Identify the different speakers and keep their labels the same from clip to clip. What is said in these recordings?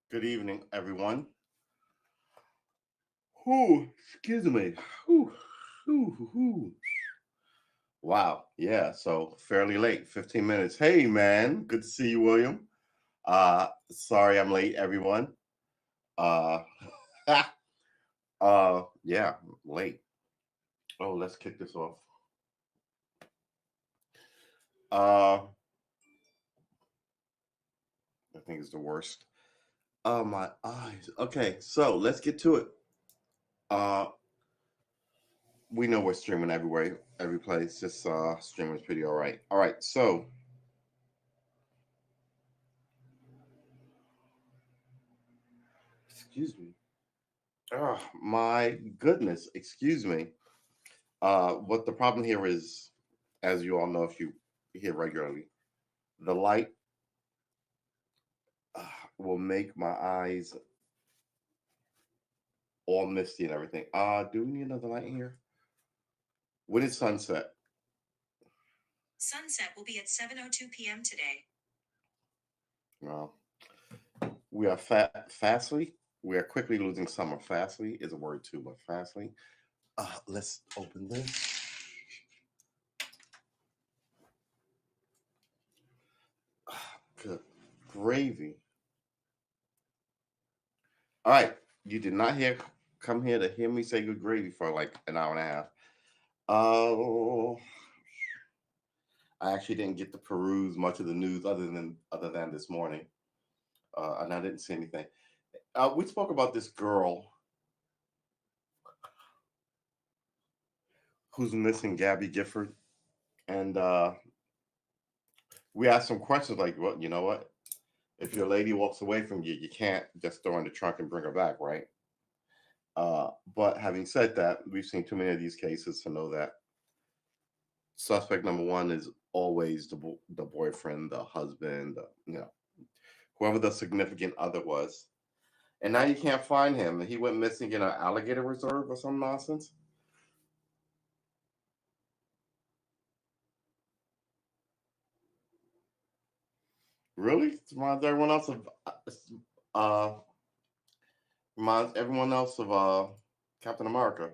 Speaker 1: Good evening, everyone. Whew, excuse me. Whew, whew, whew. Wow, yeah, so fairly late, 15 minutes. Hey, man, good to see you, William. Sorry I'm late, everyone. Uh, yeah, late. Oh, let's kick this off. Uh, I think it's the worst. Oh, my eyes. Okay, so let's get to it. Uh, we know we're streaming everywhere, every place. Just streaming's pretty all right. All right, so excuse me. Oh my goodness, excuse me. What the problem here is, as you all know, if you hear regularly, the light uh, will make my eyes all misty and everything. Do we need another light here? When is sunset?
Speaker 2: Sunset will be at 7:02 p.m. today.
Speaker 1: No, we are fastly. We are quickly losing summer. Fastly is a word too, but fastly. Let's open this. Good gravy. All right, you did not hear come here to hear me say good gravy for like an hour and a half. Oh, I actually didn't get to peruse much of the news other than this morning, and I didn't see anything. We spoke about this girl who's missing, Gabby Gifford, and we asked some questions like, "Well, you know what? If your lady walks away from you, you can't just throw her in the trunk and bring her back, right?" But having said that, we've seen too many of these cases to know that suspect number one is always the boyfriend, the husband, whoever the significant other was. And now you can't find him. He went missing in an alligator reserve or some nonsense. Really? Uh reminds everyone else of Captain America.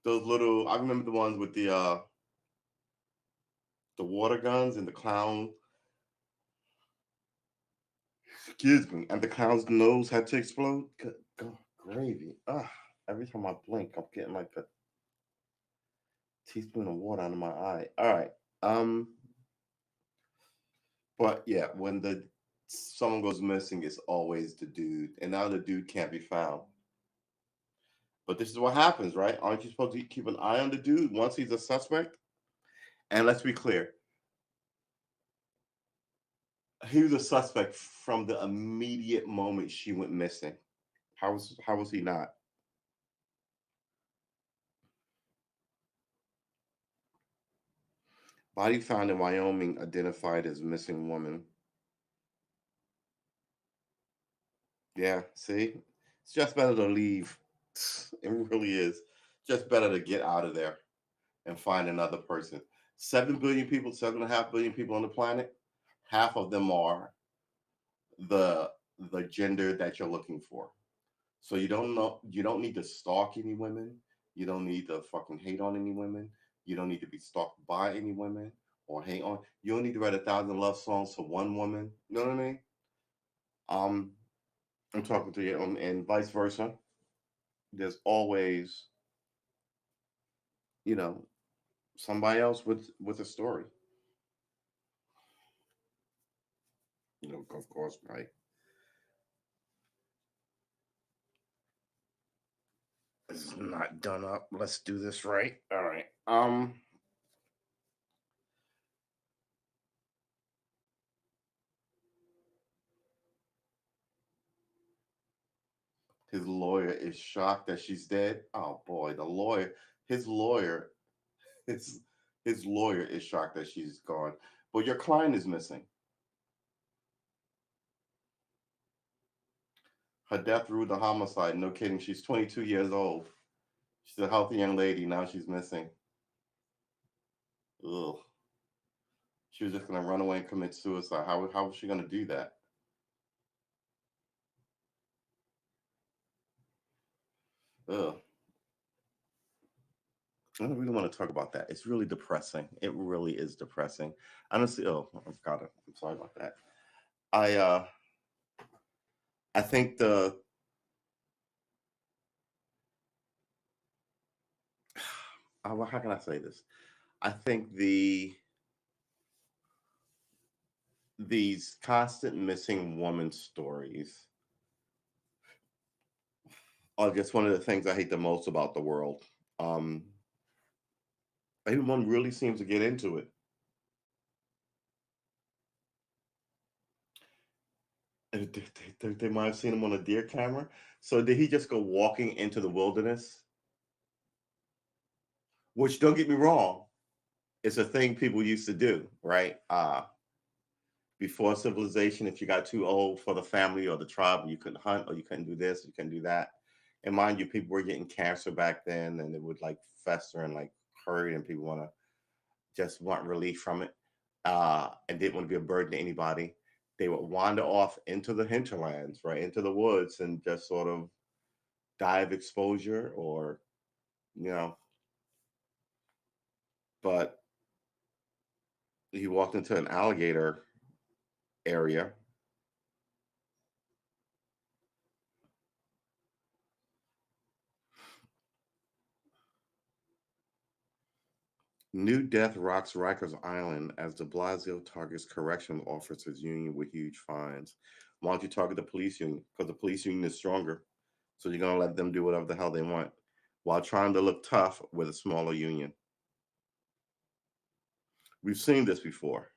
Speaker 1: Those little I remember the ones with the water guns and the clown, excuse me, and the clown's nose had to explode. Good God, gravy. Every time I blink, I'm getting like a teaspoon of water under my eye. All right. Um, but yeah, when the someone goes missing, it's always the dude, and now the dude can't be found. But this is what happens, right? Aren't you supposed to keep an eye on the dude once he's a suspect? And let's be clear, he was a suspect from the immediate moment she went missing. How was he not? Body found in Wyoming identified as missing woman. Yeah, see, it's just better to leave. It really is. Just better to get out of there and find another person. 7 billion people, 7.5 billion people on the planet. Half of them are the the gender that you're looking for. So you don't need to stalk any women. You don't need to fucking hate on any women. You don't need to be stalked by any women or hate on. You don't need to write 1,000 love songs for one woman. You know what I mean? Um, I'm talking to you, and vice versa. There's always, you know, somebody else with a story. Of course, right? This is not done up. Let's do this right. All right. His lawyer is shocked that she's dead. Oh boy, his lawyer, his his lawyer is shocked that she's gone. But your client is missing. Her death ruled a homicide. No kidding. She's 22 years old. She's a healthy young lady. Now she's missing. Ugh. She was just gonna run away and commit suicide. How was she gonna do that? Ugh. I don't really want to talk about that. It's really depressing. It really is depressing. Honestly, oh, I've got it. I'm sorry about that. I uh I think well, how can I say this? I think these constant missing woman stories are just one of the things I hate the most about the world. Um, Everyone really seems to get into it. And they might have seen him on a deer camera. So did he just go walking into the wilderness? Which, don't get me wrong, it's a thing people used to do, right? Before civilization, if you got too old for the family or the tribe, you couldn't hunt or you couldn't do this, you couldn't do that. And mind you, people were getting cancer back then, and it would like fester and like hurt, and people just want relief from it, and didn't want to be a burden to anybody. They would wander off into the hinterlands, right, into the woods, and just sort of die of exposure, or you know. But he walked into an alligator area. New death rocks Rikers Island as de Blasio targets correctional officers union with huge fines. Why don't you target the police union? Because the police union is stronger. So you're going to let them do whatever the hell they want while trying to look tough with a smaller union. We've seen this before.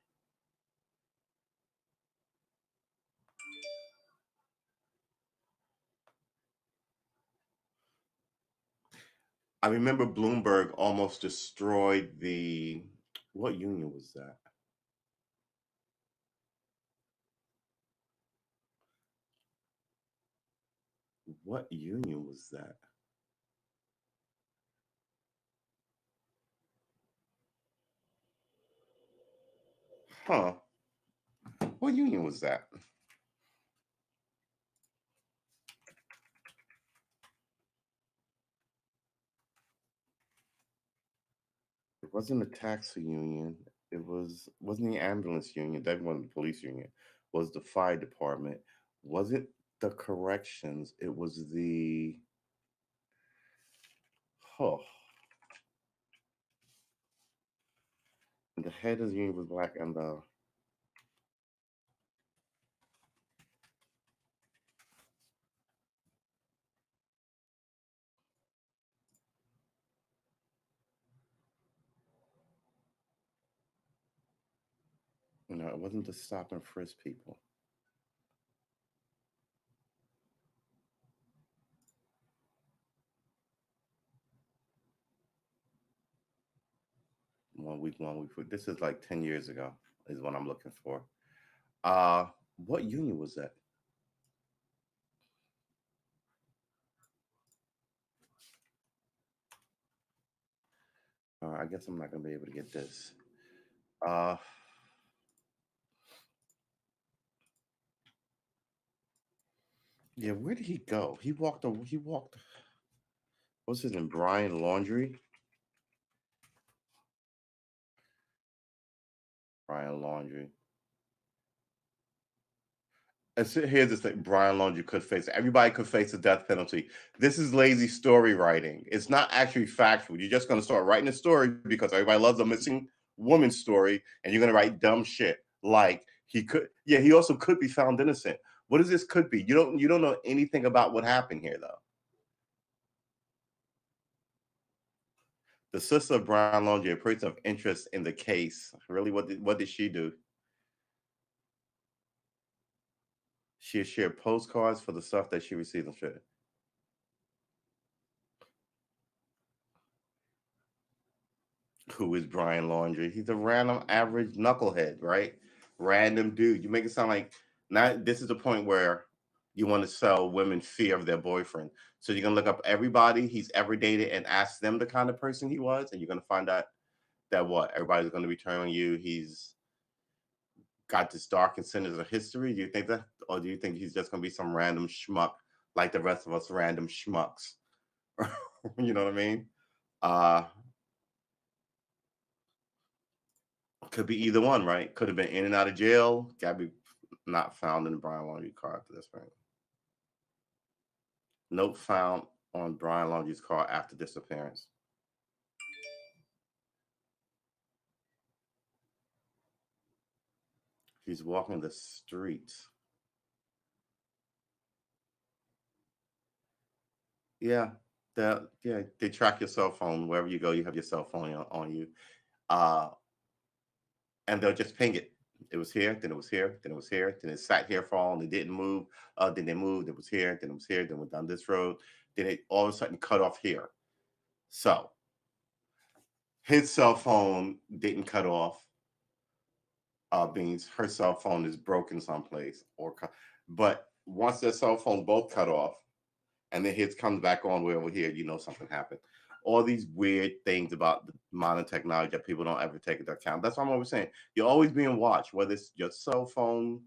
Speaker 1: I remember Bloomberg almost destroyed what union was that? What union was that? Huh. What union was that? It wasn't a taxi union. Wasn't the ambulance union. That wasn't the police union. Was the fire department. Wasn't the corrections. It was the oh. And the head of the union was black, and the it wasn't the stop and frisk people. One week. This is like 10 years ago. Is what I'm looking for. Uh, what union was that? I guess I'm not gonna be able to get this. Uh, yeah. Where did he go? He walked. He walked. What's his name? Brian Laundry. Brian Laundry. And so here's the thing: Brian Laundrie could face. Everybody could face the death penalty. This is lazy story writing. It's not actually factual. You're just going to start writing a story because everybody loves a missing woman story, and you're going to write dumb shit like he could. Yeah, he also could be found innocent. What does this could be? You don't know anything about what happened here, though. The sister of Brian Laundrie, a person of interest in the case. Really, what did she do? She shared postcards for the stuff that she received and shit. Who is Brian Laundrie? He's a random average knucklehead, right? Random dude. You make it sound like not this is the point where you want to sell women fear of their boyfriend. So you're gonna look up everybody he's ever dated and ask them the kind of person he was, and you're gonna find out that what everybody's gonna be telling you got this dark and sinister history? Do you think that, or do you think he's just gonna be some random schmuck like the rest of us random schmucks? You know what I mean? Uh, could be either one, right? Could have been in and out of jail. Gabby not found in the Brian Laundrie car after this, right? Note found on Brian Laundrie's car after disappearance. He's walking the streets. Yeah, they track your cell phone wherever you go. You have your cell phone on you, uh, and they'll just ping it. It was here, then it was here, then it was here, then it sat here for all and it didn't move. Then they moved. It was here, then it was here, then went down this road. Then it all of a sudden cut off here. So his cell phone didn't cut off. Means her cell phone is broken someplace, but once their cell phone both cut off, and then his comes back on way over here, you know something happened. All these weird things about the modern technology that people don't ever take into account. That's what I'm always saying. You're always being watched, whether it's your cell phone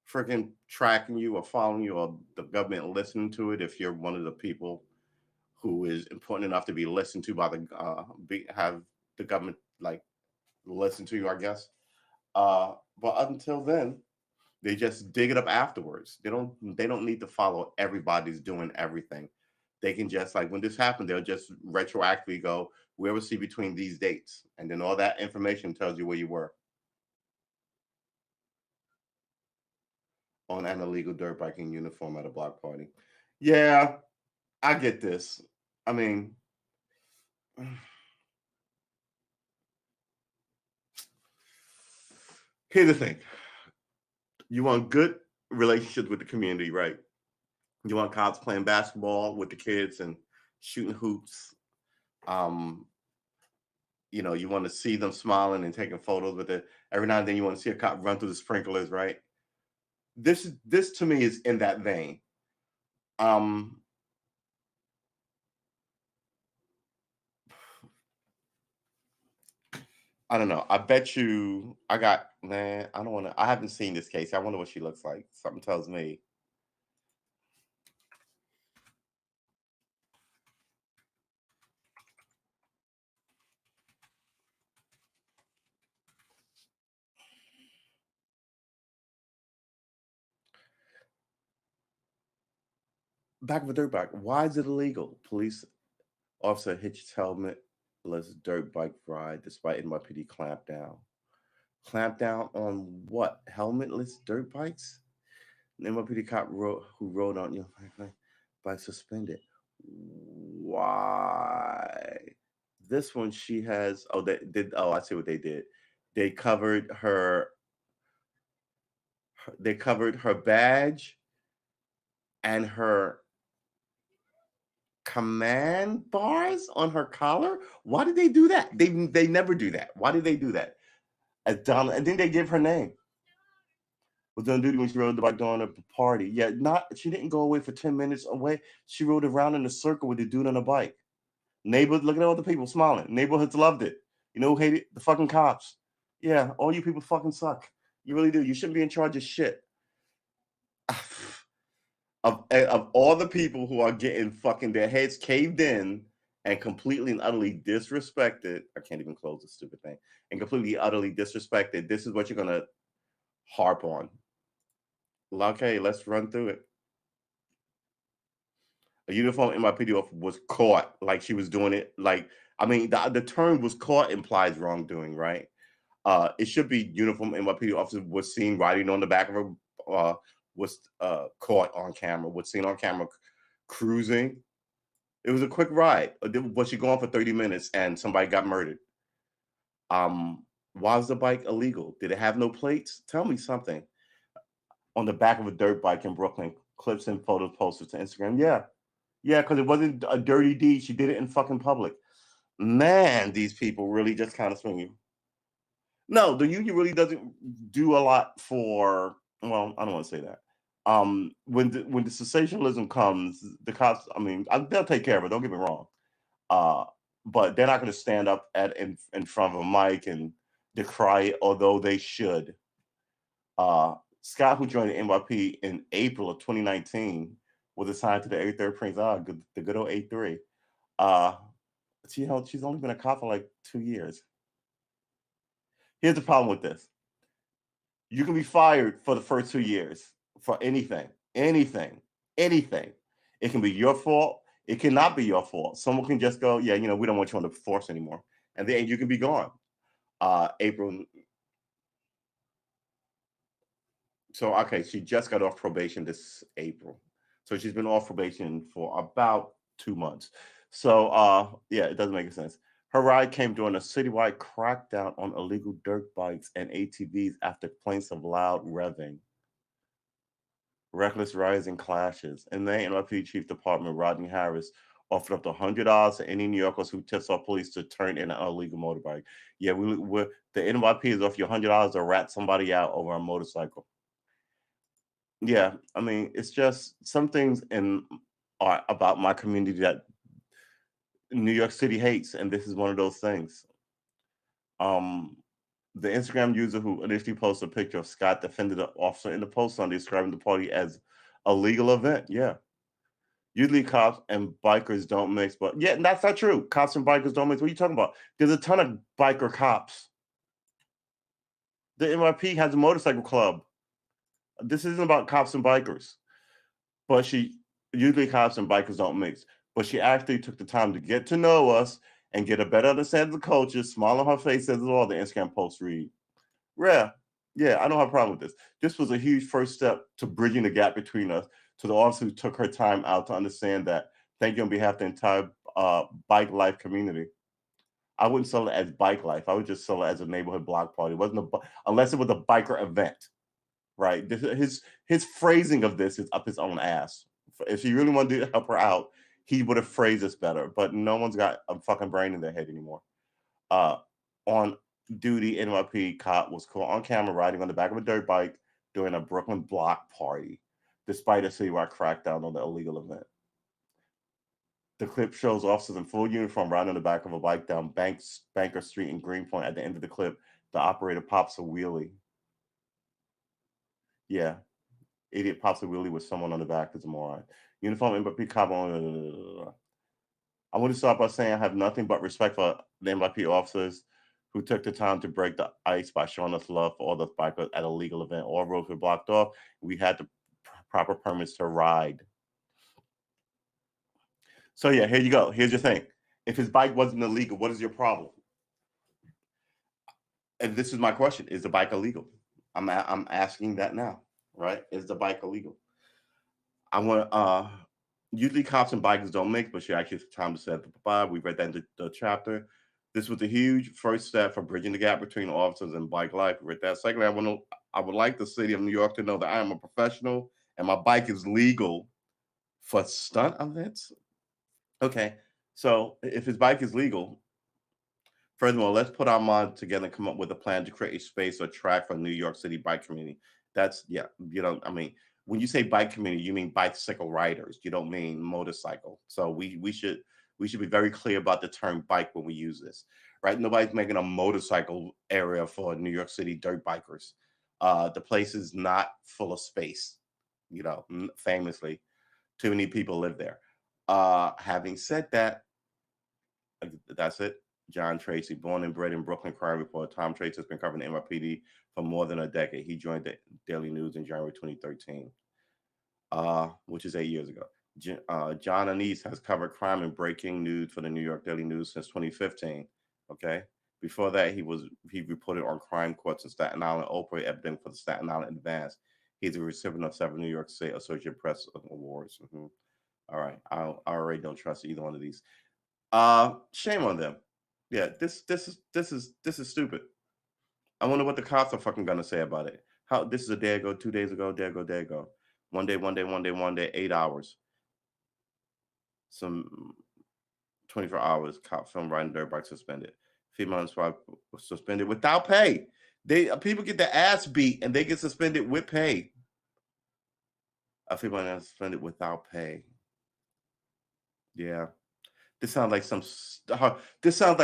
Speaker 1: freaking tracking you or following you, or the government listening to it. If you're one of the people who is important enough to be listened to by the have the government like listen to you, I guess. But until then, they just dig it up afterwards. They don't need to follow everybody's doing everything. They can just like when this happened, they'll just retroactively go, we ever see between these dates. And then all that information tells you where you were on an illegal dirt biking uniform at a block party. Yeah, I get this. I mean, here's the thing. You want good relationships with the community, right? You want cops playing basketball with the kids and shooting hoops. Um, you want to see them smiling and taking photos with it. Every now and then you want to see a cop run through the sprinklers, right? This to me is in that vein. Um, I don't know. I bet you I got man, I don't want to I haven't seen this case. I wonder what she looks like. Something tells me. Back of a dirt bike. Why is it illegal? Police officer hits helmet, lets dirt bike ride despite NYPD clamp down. Clamp down on what? Helmetless dirt bikes? NYPD cop who rode on bike suspended. Why? This one she has. Oh, they did. Oh, I see what they did. They covered her. They covered her badge and her command bars on her collar. Why did they do that? They never do that. Why did they do that? As Donna, and then they give her name. Was on duty when she rode the bike during a party. Yeah, not she didn't go away for 10 minutes away. She rode around in a circle with the dude on a bike. Neighbors, look at all the people smiling. Neighborhoods loved it. You know who hated the fucking cops? Yeah, all you people fucking suck. You really do. You shouldn't be in charge of shit. of all the people who are getting fucking their heads caved in and completely and utterly disrespected, I can't even close this stupid thing, and completely utterly disrespected, this is what you're gonna harp on. Okay, let's run through it. A uniform NYPD officer was caught like she was doing it. Like, I mean, the term was caught implies wrongdoing, right? It should be uniform NYPD officer was seen riding on the back of a was caught on camera, was seen on camera cruising. It was a quick ride. Was she going for 30 minutes and somebody got murdered? Why was the bike illegal? Did it have no plates? Tell me something. On the back of a dirt bike in Brooklyn, clips and photos posted to Instagram. Yeah, because it wasn't a dirty deed. She did it in fucking public. Man, these people really just kind of swing you. No, the union really doesn't do a lot for. Well, I don't want to say that. When the sensationalism comes, the cops. I mean, they'll take care of it. Don't get me wrong. Uh, but they're not going to stand up in front of a mic and decry it, although they should.
Speaker 3: Scott, who joined the NYP in April of 2019, was assigned to the 83rd Prince. The good old 83. Uh, she's only been a cop for like 2 years. Here's the problem with this: you can be fired for the first 2 years for anything, anything, anything. It can be your fault. It cannot be your fault. Someone can just go, yeah, we don't want you on the force anymore, and then you can be gone. April. So okay, she just got off probation this April. So she's been off probation for about 2 months. So yeah, it doesn't make any sense. Her ride came during a citywide crackdown on illegal dirt bikes and ATVs after complaints of loud revving, reckless riders, and clashes. And the NYPD Chief Department Rodney Harris offered up to $100 to any New Yorkers who tips off police to turn in an illegal motorbike. Yeah, the NYPD is off you $100 to rat somebody out over a motorcycle. Yeah, I mean, it's just some things in are about my community that New York City hates, and this is one of those things. Um, the Instagram user who initially posted a picture of Scott defended the officer in the post Sunday, describing the party as a legal event. Yeah, usually cops and bikers don't mix, but yeah, that's not true. Cops and bikers don't mix. What are you talking about? There's a ton of biker cops. The NYP has a motorcycle club. This isn't about cops and bikers. But she usually cops and bikers don't mix. But she actually took the time to get to know us and get a better understanding of the culture. Smile on her face as all the Instagram posts read. Yeah, yeah, I don't have a problem with this. This was a huge first step to bridging the gap between us. To the officer who took her time out to understand that. Thank you on behalf of the entire bike life community. I wouldn't sell it as bike life. I would just sell it as a neighborhood block party. It wasn't unless it was a biker event, right? His phrasing of this is up his own ass. If he really wanted to help her out, he would have phrased this better. But no one's got a fucking brain in their head anymore. On duty, NYP cop was caught on camera riding on the back of a dirt bike during a Brooklyn block party, despite a citywide crackdown on the illegal event. The clip shows officers in full uniform riding on the back of a bike down Banker Street in Greenpoint. At the end of the clip, the operator pops a wheelie. Yeah, idiot pops a wheelie with someone on the back is a moron. Uniform NYP cop on. I want to start by saying I have nothing but respect for the NYP officers who took the time to break the ice by showing us love for all the bikers at a legal event. All roads were blocked off. We had the proper permits to ride. So yeah, here you go. Here's your thing. If his bike wasn't illegal, what is your problem? And this is my question: is the bike illegal? I'm asking that now, right? Is the bike illegal? I want usually cops and bikers don't mix, but she actually took time to set the we read that in the chapter. This was a huge first step for bridging the gap between officers and bike life. We read that. Secondly, I would like the city of New York to know that I am a professional and my bike is legal for stunt events. Okay, so if his bike is legal, furthermore, let's put our minds together and come up with a plan to create a space or track for New York City bike community. That's yeah, I mean, when you say bike community, you mean bicycle riders. You don't mean motorcycle. So we should be very clear about the term bike when we use this, right? Nobody's making a motorcycle area for New York City dirt bikers. The place is not full of space. Famously, too many people live there. Having said that, that's it. John Tracy, born and bred in Brooklyn, Crime Report. Tom Tracy has been covering the NYPD for more than a decade. He joined the Daily News in January 2013, which is 8 years ago. John Anise has covered crime and breaking news for the New York Daily News since 2015. Okay. Before that, he reported on crime courts in Staten Island, opioid epidemic for the Staten Island Advance. He's a recipient of several New York State Associate Press awards. All right, I already don't trust either one of these. Shame on them. Yeah, this is stupid. I wonder what the cops are fucking gonna say about it. How this is a day ago, 2 days ago, day ago. One day, 8 hours. Some 24 hours, cop film riding dirt bike suspended. Female squad was suspended without pay. People get their ass beat and they get suspended with pay. A female suspended without pay. Yeah. This sounds like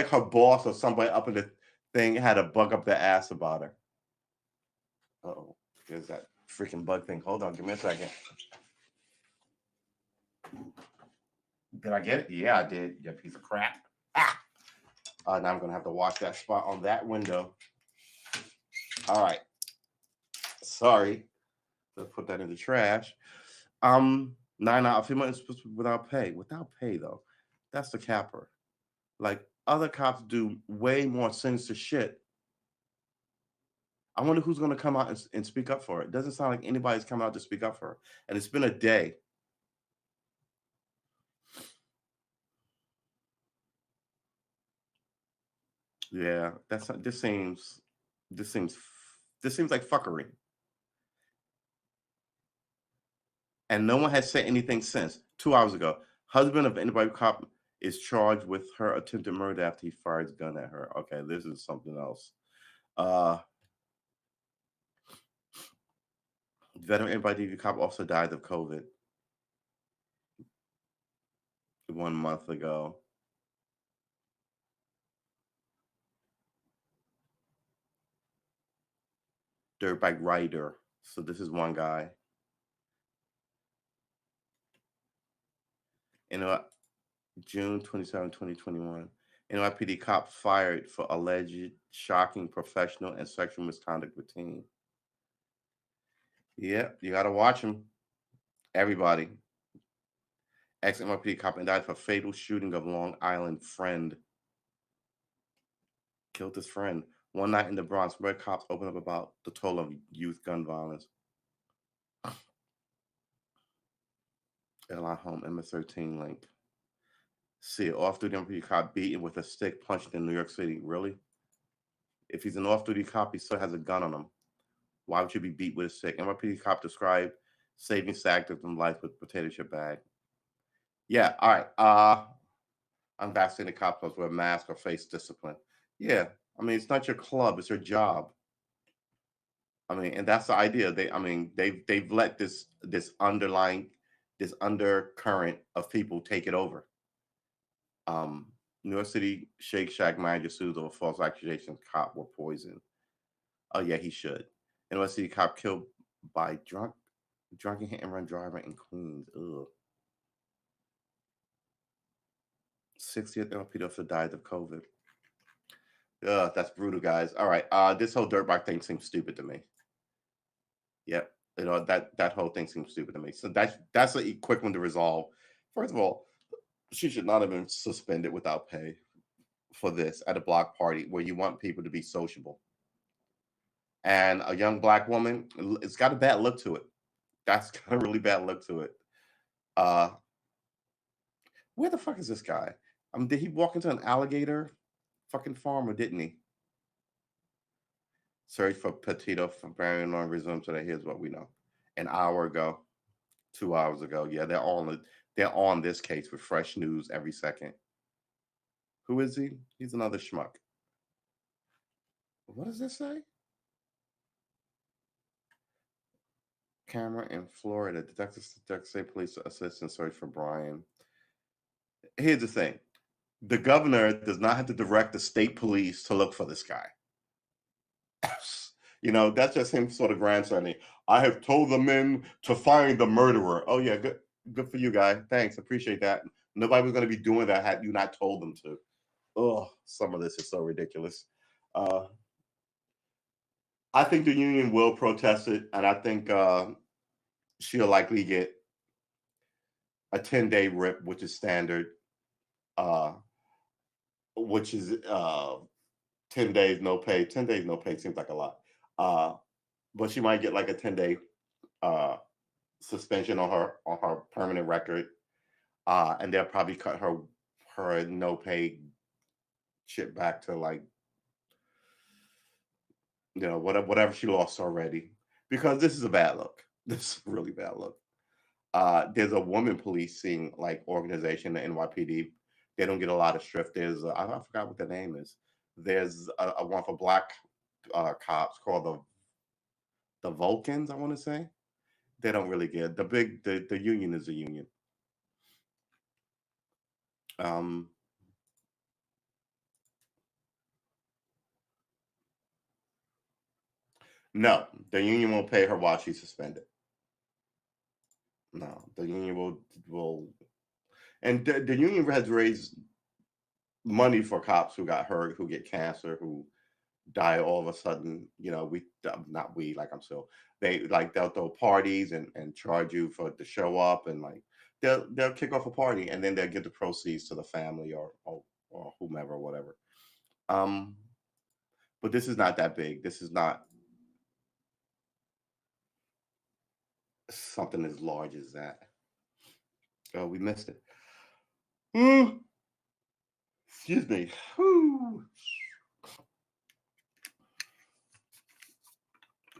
Speaker 3: her boss or somebody up in the thing had a bug up their ass about her. Uh-oh. There's that freaking bug thing. Hold on, give me a second. Did I get it? Yeah, I did. You piece of crap. Ah! Now I'm gonna have to wash that spot on that window. All right. Sorry. Let's put that in the trash. 9 out of 10 months without pay. Without pay though. That's the capper. Like other cops do way more sinister shit. I wonder who's gonna come out and speak up for it. Doesn't sound like anybody's come out to speak up for it. And it's been a day. Yeah, that's not, this seems like fuckery. And no one has said anything since. 2 hours ago, husband of anybody cop is charged with her attempted murder after he fired his gun at her. Okay, this is something else. Veteran NYPD cop also died of COVID 1 month ago. Dirt bike rider. So this is one guy. You know, June 27, 2021. NYPD cop fired for alleged shocking professional and sexual misconduct with teen. Yeah, you gotta watch him. Everybody. Ex-NYPD cop died for fatal shooting of Long Island friend. Killed his friend. One night in the Bronx, red cops opened up about the toll of youth gun violence. Airline home, MS-13 link. See, off-duty NYPD cop beaten with a stick punched in New York City. Really? If he's an off-duty cop, he still has a gun on him. Why would you be beat with a stick? NYPD cop described saving SAG victim life with potato chip bag. Yeah, all right. Unvaccinated cops must wear a mask or face discipline. Yeah, I mean, it's not your club, it's your job. I mean, and that's the idea. They've let this undercurrent of people take it over. New York City Shake Shack manager sues over false accusations cop were poisoned. Oh yeah, he should. NYC City cop killed by drunken hit and run driver in Queens. Ugh. 60th NYPD officer died of COVID. Ugh, that's brutal, guys. All right. This whole dirt bike thing seems stupid to me. Yep. You know, that whole thing seems stupid to me. So that's a quick one to resolve. First of all, she should not have been suspended without pay for this at a block party where you want people to be sociable. And a young black woman, it's got a bad look to it. That's got a really bad look to it. Where the fuck is this guy? Did he walk into an alligator fucking farm or didn't he? Search for Petito for Barry Norm resumed today. Here's what we know. An hour ago, 2 hours ago. Yeah, they're on this case with fresh news every second. Who is he? He's another schmuck. What does this say? Camera in Florida. Detectives say police assistant search for Brian. Here's the thing. The governor does not have to direct the state police to look for this guy. You know, that's just him sort of grandstanding. I have told the men to find the murderer. Oh yeah, good for you, guy. Thanks, appreciate that. Nobody was going to be doing that had you not told them to. Oh, some of this is so ridiculous. I think the union will protest it, and I think she'll likely get a 10-day rip, which is standard. Which is 10 days no pay. 10 days no pay seems like a lot. But she might get like a 10-day suspension on her permanent record. And they'll probably cut her no pay shit back to like, you know, whatever she lost already. Because this is a bad look. This is a really bad look. There's a woman policing like organization, the NYPD. They don't get a lot of strift. There's I forgot what the name is. There's a one for black cops called the Vulcans, I want to say. They don't really get the union is a union. No, the union won't pay her while she's suspended. No, the union will, and the union has raised money for cops who got hurt, who get cancer, who die all of a sudden. You know, we not we like I'm still they'll throw parties and charge you for to show up, and like they'll kick off a party and then they'll give the proceeds to the family or whomever or whatever. Um, but this is not that big. This is not something as large as that. Oh, we missed it. Hmm. Excuse me. Whew.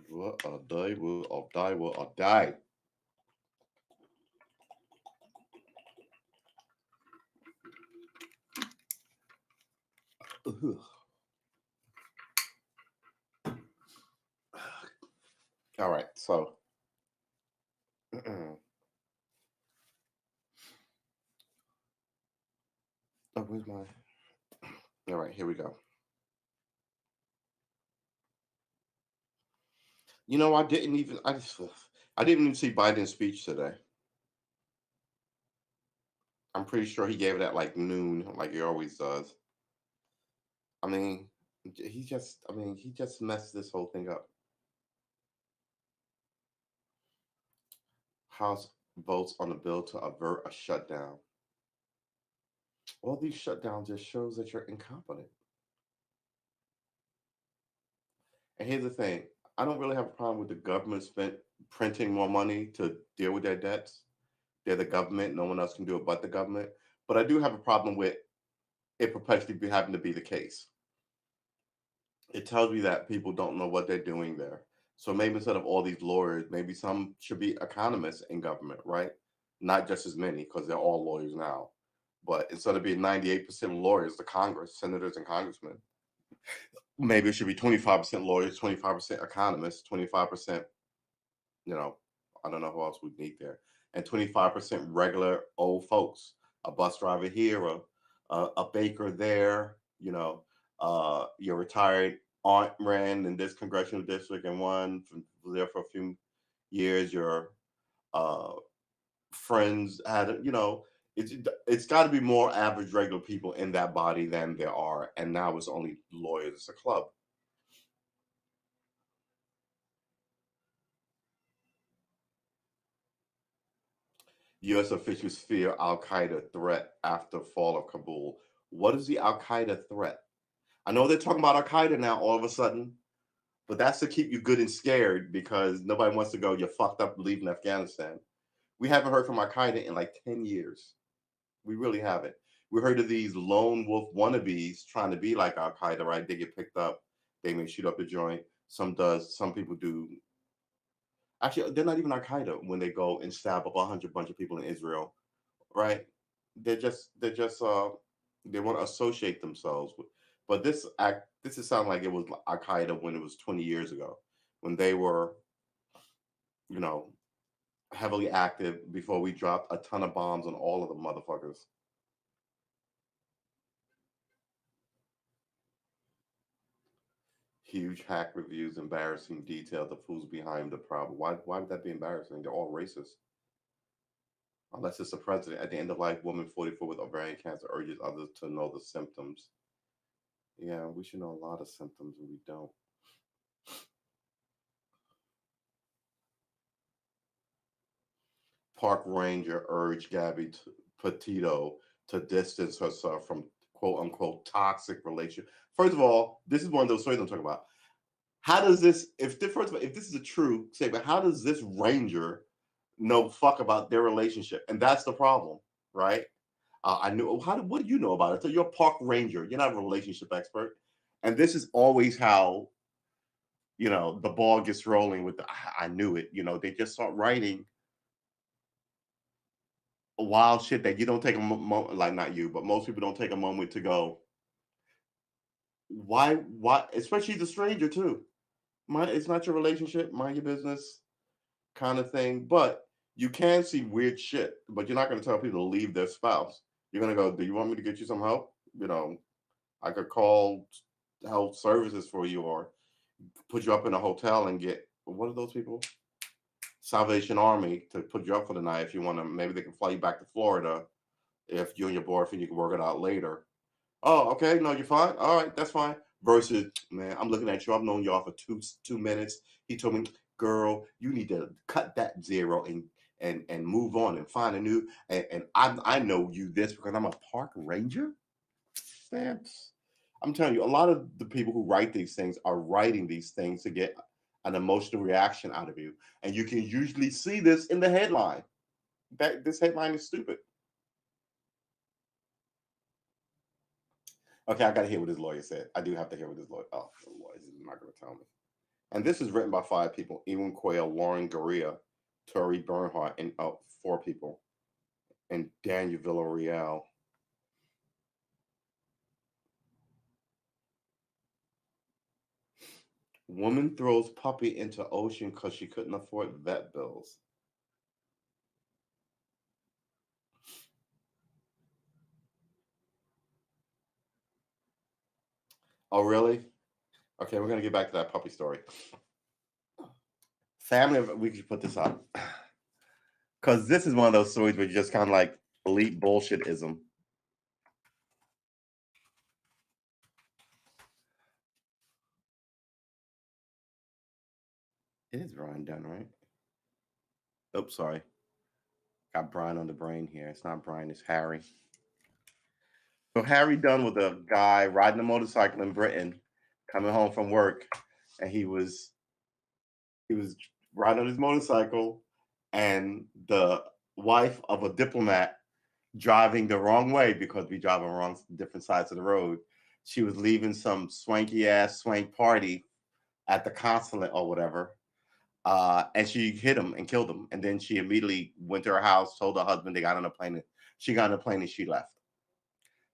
Speaker 3: Will I die? Will I die? Will I die? Ugh. All right, so oh, where's my? All right, here we go. You know, I didn't even. I didn't even see Biden's speech today. I'm pretty sure he gave it at like noon, like he always does. I mean, he just messed this whole thing up. House votes on the bill to avert a shutdown. All these shutdowns just shows that you're incompetent. And here's the thing: I don't really have a problem with the government printing more money to deal with their debts. They're the government; no one else can do it but the government. But I do have a problem with it perpetually having to be the case. It tells me that people don't know what they're doing there. So maybe instead of all these lawyers, maybe some should be economists in government, right? Not just as many, because they're all lawyers now. But instead of being 98% lawyers, the Congress, senators and congressmen, maybe it should be 25% lawyers, 25% economists, 25%, you know, I don't know who else we need there, and 25% regular old folks, a bus driver here, a baker there, your retired aunt ran in this congressional district and was there for a few years. Your uh, friends had, it's got to be more average regular people in that body than there are, and now it's only lawyers. It's a club. U.S. officials fear Al Qaeda threat after fall of Kabul. What is the Al Qaeda threat? I know they're talking about Al Qaeda now all of a sudden, but that's to keep you good and scared because nobody wants to go, you're fucked up leaving Afghanistan. We haven't heard from Al Qaeda in like 10 years. We really haven't. We heard of these lone wolf wannabes trying to be like Al Qaeda, right? They get picked up, they may shoot up the joint. Some does, some people do. Actually, they're not even Al Qaeda when they go and stab up 100 bunch of people in Israel, right? They're just they want to associate themselves with. But this is sound like it was Al Qaeda when it was 20 years ago, when they were, you know, heavily active before we dropped a ton of bombs on all of the motherfuckers. Huge hack reviews, embarrassing detail, the fools behind the problem. Why would that be embarrassing? They're all racist. Unless it's the president. At the end of life, woman 44 with ovarian cancer urges others to know the symptoms. Yeah, we should know a lot of symptoms and we don't. Park ranger urged Gabby Petito to distance herself from quote unquote toxic relationship. First of all, this is one of those stories I'm talking about. How does this, first of all, if this is a true statement, how does this ranger know fuck about their relationship? And that's the problem, right? I knew. What do you know about it? So you're a park ranger. You're not a relationship expert. And this is always how, the ball gets rolling with I knew it. They just start writing wild shit that you don't take a moment, like not you, but most people don't take a moment to go, why, especially the stranger too. It's not your relationship, mind your business kind of thing. But you can see weird shit, but you're not going to tell people to leave their spouse. You're going to go, do you want me to get you some help? I could call health services for you, or
Speaker 1: put you up in a hotel and get, what are those people? Salvation Army to put you up for the night if you want to. Maybe they can fly you back to Florida if you and your boyfriend, you can work it out later. Oh, okay. No, you're fine. All right, that's fine. Versus, man, I'm looking at you. I've known y'all for 2 minutes. He told me, girl, you need to cut that zero and move on and find a new. And I know you this because I'm a park ranger. That's, I'm telling you, a lot of the people who write these things are writing these things to get an emotional reaction out of you, and you can usually see this in the headline. That this headline is stupid. Okay, I got to hear what his lawyer said. I do have to hear what his lawyer. Oh, the lawyer is not going to tell me. And this is written by 5 people: Ewan Quayle, Lauren Garia, Tori Bernhardt, and 4 people, and Daniel Villarreal. Woman throws puppy into ocean because she couldn't afford vet bills. Oh, really? Okay, we're going to get back to that puppy story. Family, we could put this up. Because this is one of those stories where you just kind of like elite bullshitism. It is Brian Dunn, right? Oops, sorry. Got Brian on the brain here. It's not Brian, it's Harry. So Harry Dunn was a guy riding a motorcycle in Britain, coming home from work, and he was riding on his motorcycle, and the wife of a diplomat driving the wrong way, because we drive on wrong different sides of the road. She was leaving some swanky ass swank party at the consulate or whatever. And she hit him and killed him. And then she immediately went to her house, told her husband, they got on a plane. She got on a plane and she left,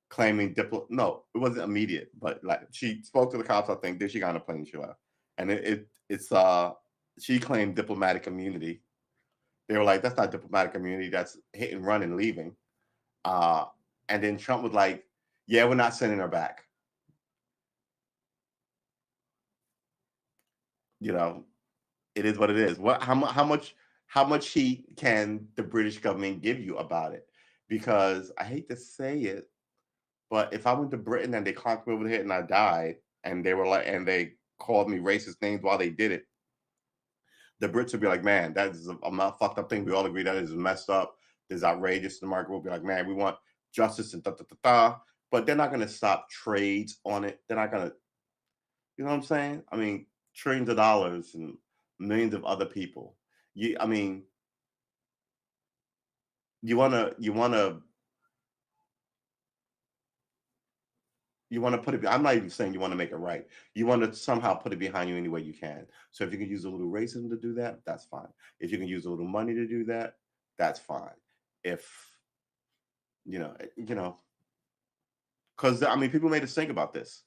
Speaker 1: claiming no, it wasn't immediate, but like she spoke to the cops, I think. Then she got on a plane and she left. And it's she claimed diplomatic immunity. They were like, that's not diplomatic immunity, that's hit and run and leaving. And then Trump was like, yeah, we're not sending her back. You know, it is what it is. How much heat can the British government give you about it? Because I hate to say it, but if I went to Britain and they clonked me over the head and I died, and they were like, and they called me racist names while they did it, the Brits would be like, man, that is a fucked up thing. We all agree that is messed up. This is outrageous. The market will be like, man, we want justice and da da da da. But they're not going to stop trades on it. They're not going to, you know what I'm saying? I mean, trillions of dollars and millions of other people. I mean, you wanna put it. I'm not even saying you want to make it right. You want to somehow put it behind you any way you can. So if you can use a little racism to do that, that's fine. If you can use a little money to do that, that's fine. If because I mean, people made us think about this,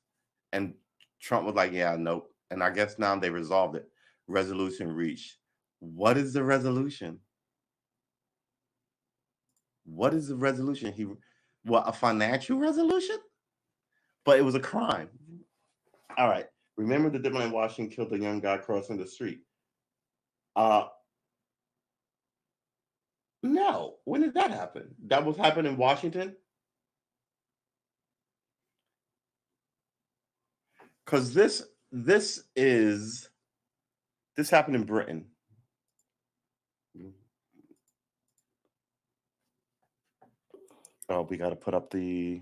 Speaker 1: and Trump was like, "Yeah, nope." And I guess now they resolved it. Resolution reached. What is the resolution? What is the resolution? A financial resolution? But it was a crime. All right. Remember the diplomat in Washington killed a young guy crossing the street? No. When did that happen? That was happening in Washington? Because this happened in Britain. Oh, we got to put up the.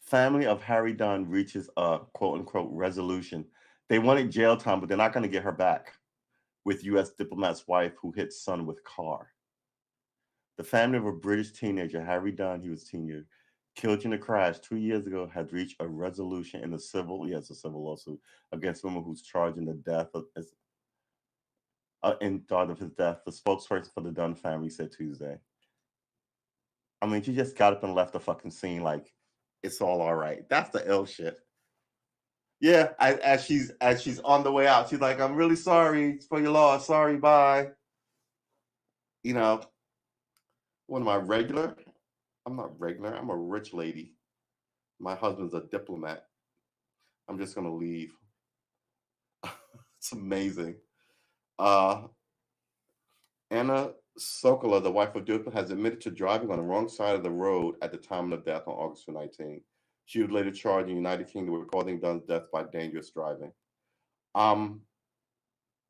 Speaker 1: Family of Harry Dunn reaches a quote unquote resolution. They wanted jail time, but they're not going to get her back with U.S. diplomat's wife who hit son with car. The family of a British teenager, Harry Dunn, he was a teenager, killed in a crash 2 years ago, had reached a resolution in a civil lawsuit against woman who's charged in the death of in thought of his death. The spokesperson for the Dunn family said Tuesday. I mean, she just got up and left the fucking scene like it's all right. That's the ill shit. Yeah, as she's on the way out, she's like, "I'm really sorry for your loss. Sorry, bye." you know, what am I regular? I'm not regular. I'm a rich lady. My husband's a diplomat. I'm just gonna leave. It's amazing. Uh, Anna Sokola, the wife of Dupa, has admitted to driving on the wrong side of the road at the time of death on August 19. She was later charged in the United Kingdom with causing Dunn's death by dangerous driving. Um,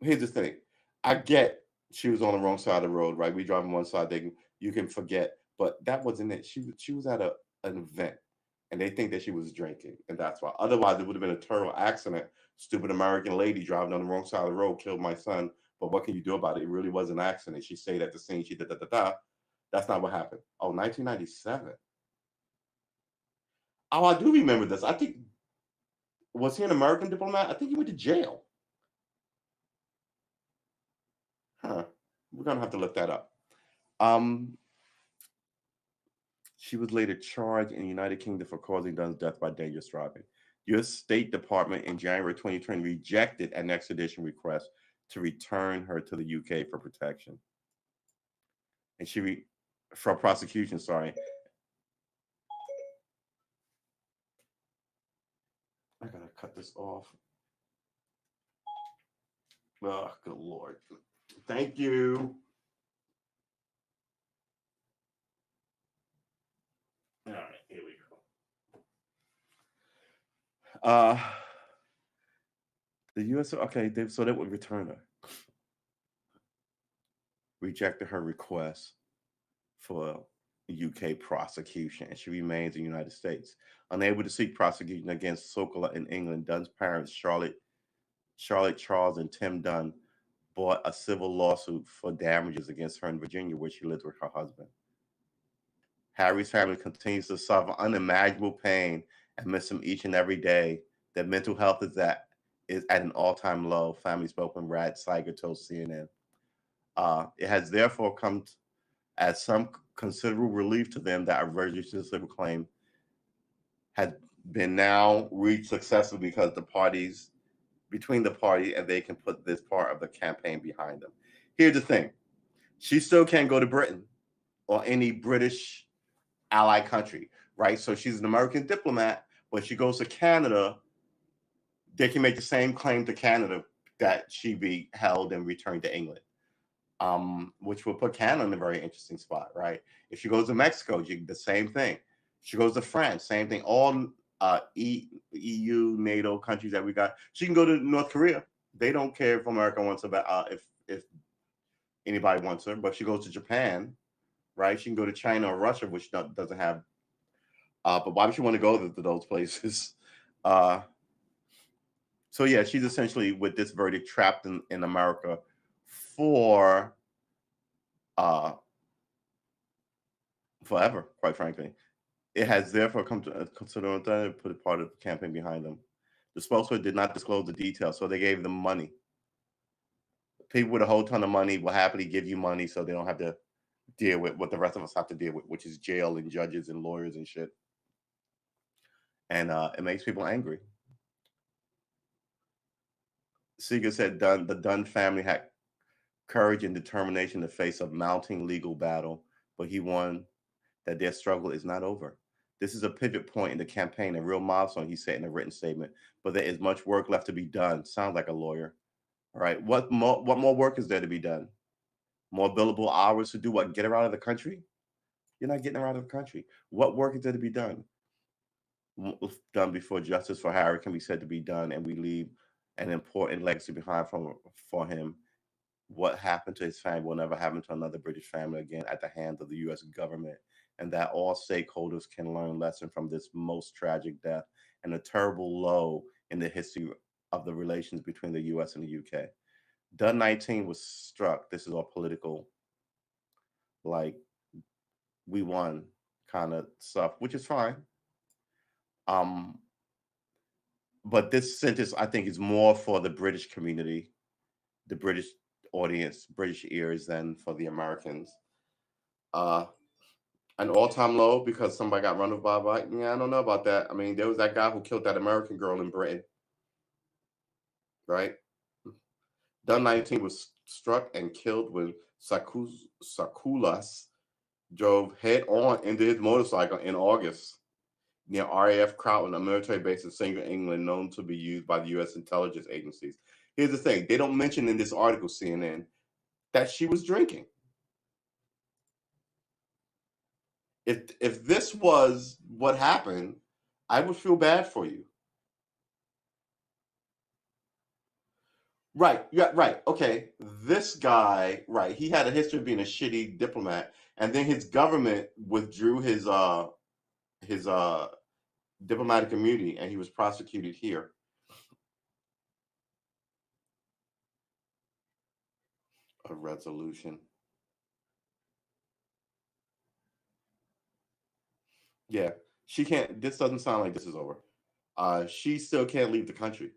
Speaker 1: Here's the thing. I get she was on the wrong side of the road, right? We drive on one side, you can forget, but that wasn't it. She was at an event, and they think that she was drinking, and that's why. Otherwise, it would have been a terrible accident. Stupid American lady driving on the wrong side of the road killed my son. But what can you do about it? It really was an accident. She stayed at the scene. She did da da da. That's not what happened. Oh, 1997. Oh, I do remember this. I think was he an American diplomat? I think he went to jail. Huh. We're gonna have to look that up. Um, She was later charged in the United Kingdom for causing Dunn's death by dangerous driving. U.S. State Department in January 2020 rejected an extradition request to return her to the UK for protection. And for prosecution, sorry. I gotta cut this off. Oh, good Lord. Thank you. All right, here we go. The U.S. Okay, so they would return her. Rejected her request for UK prosecution, and she remains in the United States. Unable to seek prosecution against Sokola in England, Dunn's parents, Charlotte Charles and Tim Dunn, bought a civil lawsuit for damages against her in Virginia, where she lives with her husband. Harry's family continues to suffer unimaginable pain and miss him each and every day. Their mental health is at an all-time low. Family spokesman Brad Seiger told CNN. It has therefore come as some considerable relief to them that a registered civil claim has been now reached successfully because between the party and they can put this part of the campaign behind them. Here's the thing. She still can't go to Britain or any British allied country, right? So she's an American diplomat, but she goes to Canada, they can make the same claim to Canada that she be held and returned to England. Which will put Canada in a very interesting spot, right? If she goes to Mexico, the same thing. She goes to France, same thing. All EU, NATO countries that we got. She can go to North Korea. They don't care if America wants her, if anybody wants her. But she goes to Japan, right? She can go to China or Russia, which doesn't have. But why would she want to go to those places? So yeah, she's essentially with this verdict trapped in America for forever, quite frankly. It has therefore come to consider and put a part of the campaign behind them. The spokesman did not disclose the details, so they gave them money. People with a whole ton of money will happily give you money so they don't have to deal with what the rest of us have to deal with, which is jail and judges and lawyers and shit. And it makes people angry. Seeger said the Dunn family had courage and determination to face a mounting legal battle, but he warned that their struggle is not over. This is a pivot point in the campaign, a real milestone, he said in a written statement, but there is much work left to be done. Sounds like a lawyer. All right. What more work is there to be done? More billable hours to do what? Get her out of the country? You're not getting her out of the country. What work is there to be done? Done before justice for Harry can be said to be done, and we leave an important legacy behind for him. What happened to his family will never happen to another British family again at the hands of the U.S. government, and that all stakeholders can learn lesson from this most tragic death and a terrible low in the history of the relations between the U.S. and the U.K. Dunn 19 was struck. This is all political, like we won kind of stuff, which is fine. But this sentence, I think, is more for the British community, the British audience, British ears, than for the Americans. An all-time low because somebody got run over by a bike. Yeah, I don't know about that. I mean, there was that guy who killed that American girl in Britain, right? Dunn 19 was struck and killed when Sakulas drove head on into his motorcycle in August near RAF Crowton, a military base in central England known to be used by the U.S. intelligence agencies. Here's the thing: they don't mention in this article, CNN, that she was drinking. If this was what happened, I would feel bad for you. Right. Yeah. Right. Okay. This guy, right? He had a history of being a shitty diplomat, and then his government withdrew his diplomatic immunity, and he was prosecuted here. A resolution. Yeah, she can't. This doesn't sound like this is over. She still can't leave the country.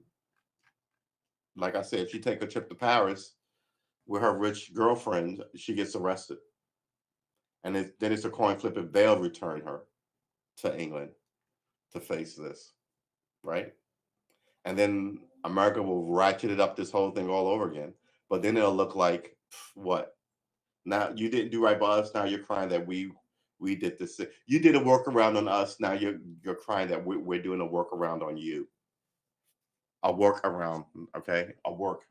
Speaker 1: Like I said, if she take a trip to Paris with her rich girlfriend, she gets arrested, and then it's a coin flip if they'll return her to England to face this, right? And then America will ratchet it up this whole thing all over again. But then it'll look like what? Now you didn't do right by us. Now you're crying that we did this. You did a workaround on us. Now you're crying that we're doing a workaround on you. A workaround, okay? A work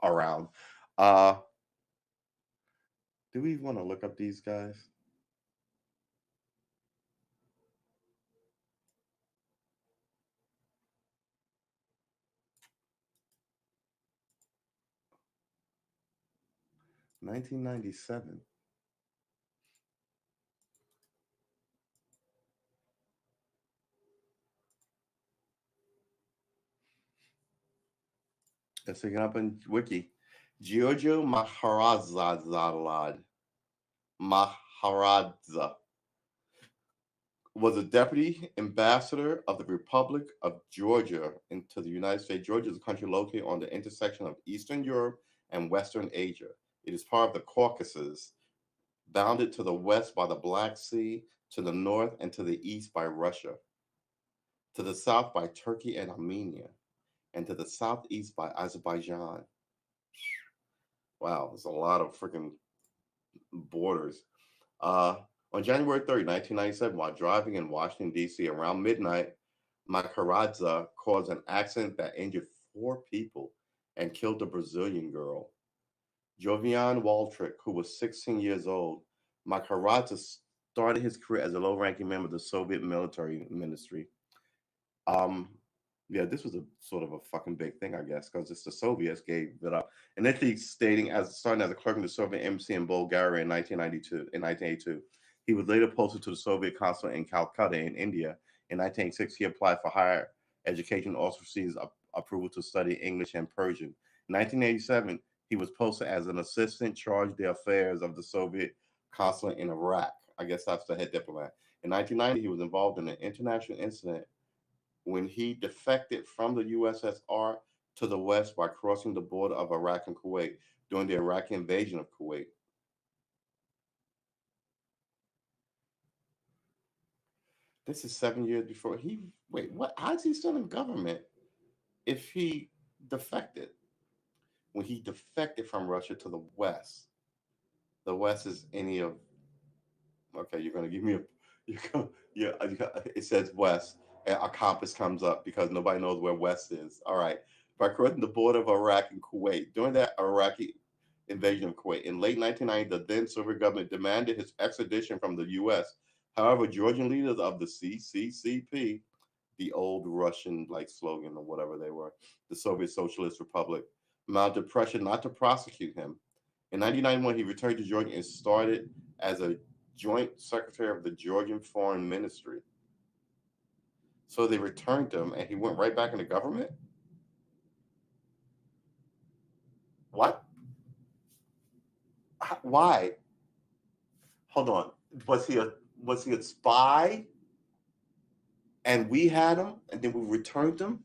Speaker 1: around. Do we want to look up these guys? $1997. Let's look it up in Wiki. Giorgio Maharaja was a deputy ambassador of the Republic of Georgia into the United States. Georgia is a country located on the intersection of Eastern Europe and Western Asia. It is part of the Caucasus, bounded to the west by the Black Sea, to the north and to the east by Russia, to the south by Turkey and Armenia, and to the southeast by Azerbaijan. Wow, there's a lot of freaking borders. On January 3rd, 1997, while driving in Washington, D.C. around midnight, Makaradza caused an accident that injured 4 people and killed a Brazilian girl. Jovian Waltrick, who was 16 years old, Makaradza started his career as a low-ranking member of the Soviet military ministry. Yeah, this was a sort of a fucking big thing, I guess, because it's the Soviets gave it up. Initially starting as a clerk in the Soviet embassy in Bulgaria in 1982. He was later posted to the Soviet consulate in Calcutta in India. In 1986, he applied for higher education, also received approval to study English and Persian. In 1987, he was posted as an assistant charge d'affaires of the Soviet consulate in Iraq. I guess that's the head diplomat. In 1990, he was involved in an international incident when he defected from the USSR to the west by crossing the border of Iraq and Kuwait during the Iraqi invasion of Kuwait. This is 7 years before he. Wait, what? How is he still in government if he defected? When he defected from Russia to the west, the west is any of. Okay, you're gonna give me a. Yeah, it says west, and a compass comes up because nobody knows where west is. All right, by crossing the border of Iraq and Kuwait during that Iraqi invasion of Kuwait in late 1990, the then Soviet government demanded his extradition from the U.S. However, Georgian leaders of the CCCP, the old Russian like slogan or whatever they were, the Soviet Socialist Republic, mounted pressure not to prosecute him. In 1991, he returned to Georgia and started as a joint secretary of the Georgian Foreign Ministry. So they returned him and he went right back into government? What? Why? Hold on. Was he a spy? And we had him and then we returned him?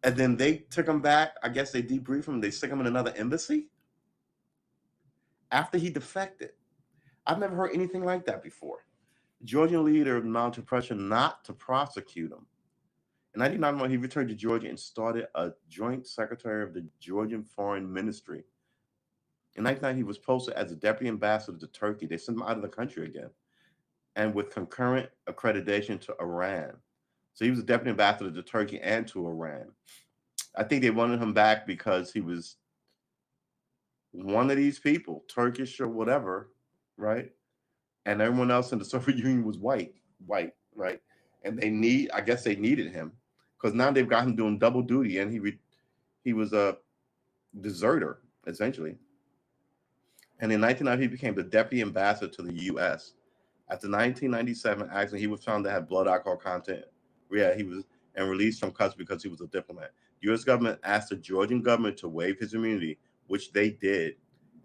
Speaker 1: And then they took him back. I guess they debriefed him. They stick him in another embassy after he defected. I've never heard anything like that before. Georgian leader mounted pressure not to prosecute him. In 1991, he returned to Georgia and started a joint secretary of the Georgian Foreign Ministry.
Speaker 3: In 1990, he was posted as a deputy ambassador to Turkey. They sent him out of the country again, and with concurrent accreditation to Iran. So he was a deputy ambassador to Turkey and to Iran. I think they wanted him back because he was one of these people, Turkish or whatever, right? And everyone else in the Soviet Union was white, right? And I guess they needed him because now they've got him doing double duty, and he was a deserter essentially. And in 1990, he became the deputy ambassador to the U.S. After 1997 accident, he was found to have blood alcohol content. Yeah, he was and released from custody because he was a diplomat. The U.S. government asked the Georgian government to waive his immunity, which they did.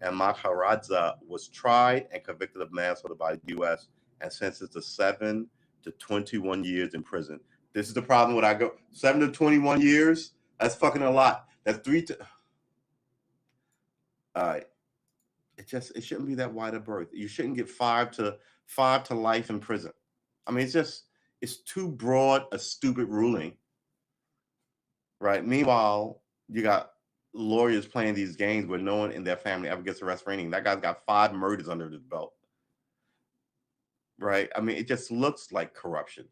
Speaker 3: And Maharadza was tried and convicted of manslaughter by the U.S. and sentenced to 7 to 21 years in prison. This is the problem when I go 7 to 21 years. That's fucking a lot. That's all right. It shouldn't be that wide a berth. You shouldn't get five to life in prison. I mean, it's too broad a stupid ruling, right? Meanwhile, you got lawyers playing these games where no one in their family ever gets arrested for anything. That guy's got 5 murders under his belt, right? I mean, it just looks like corruption.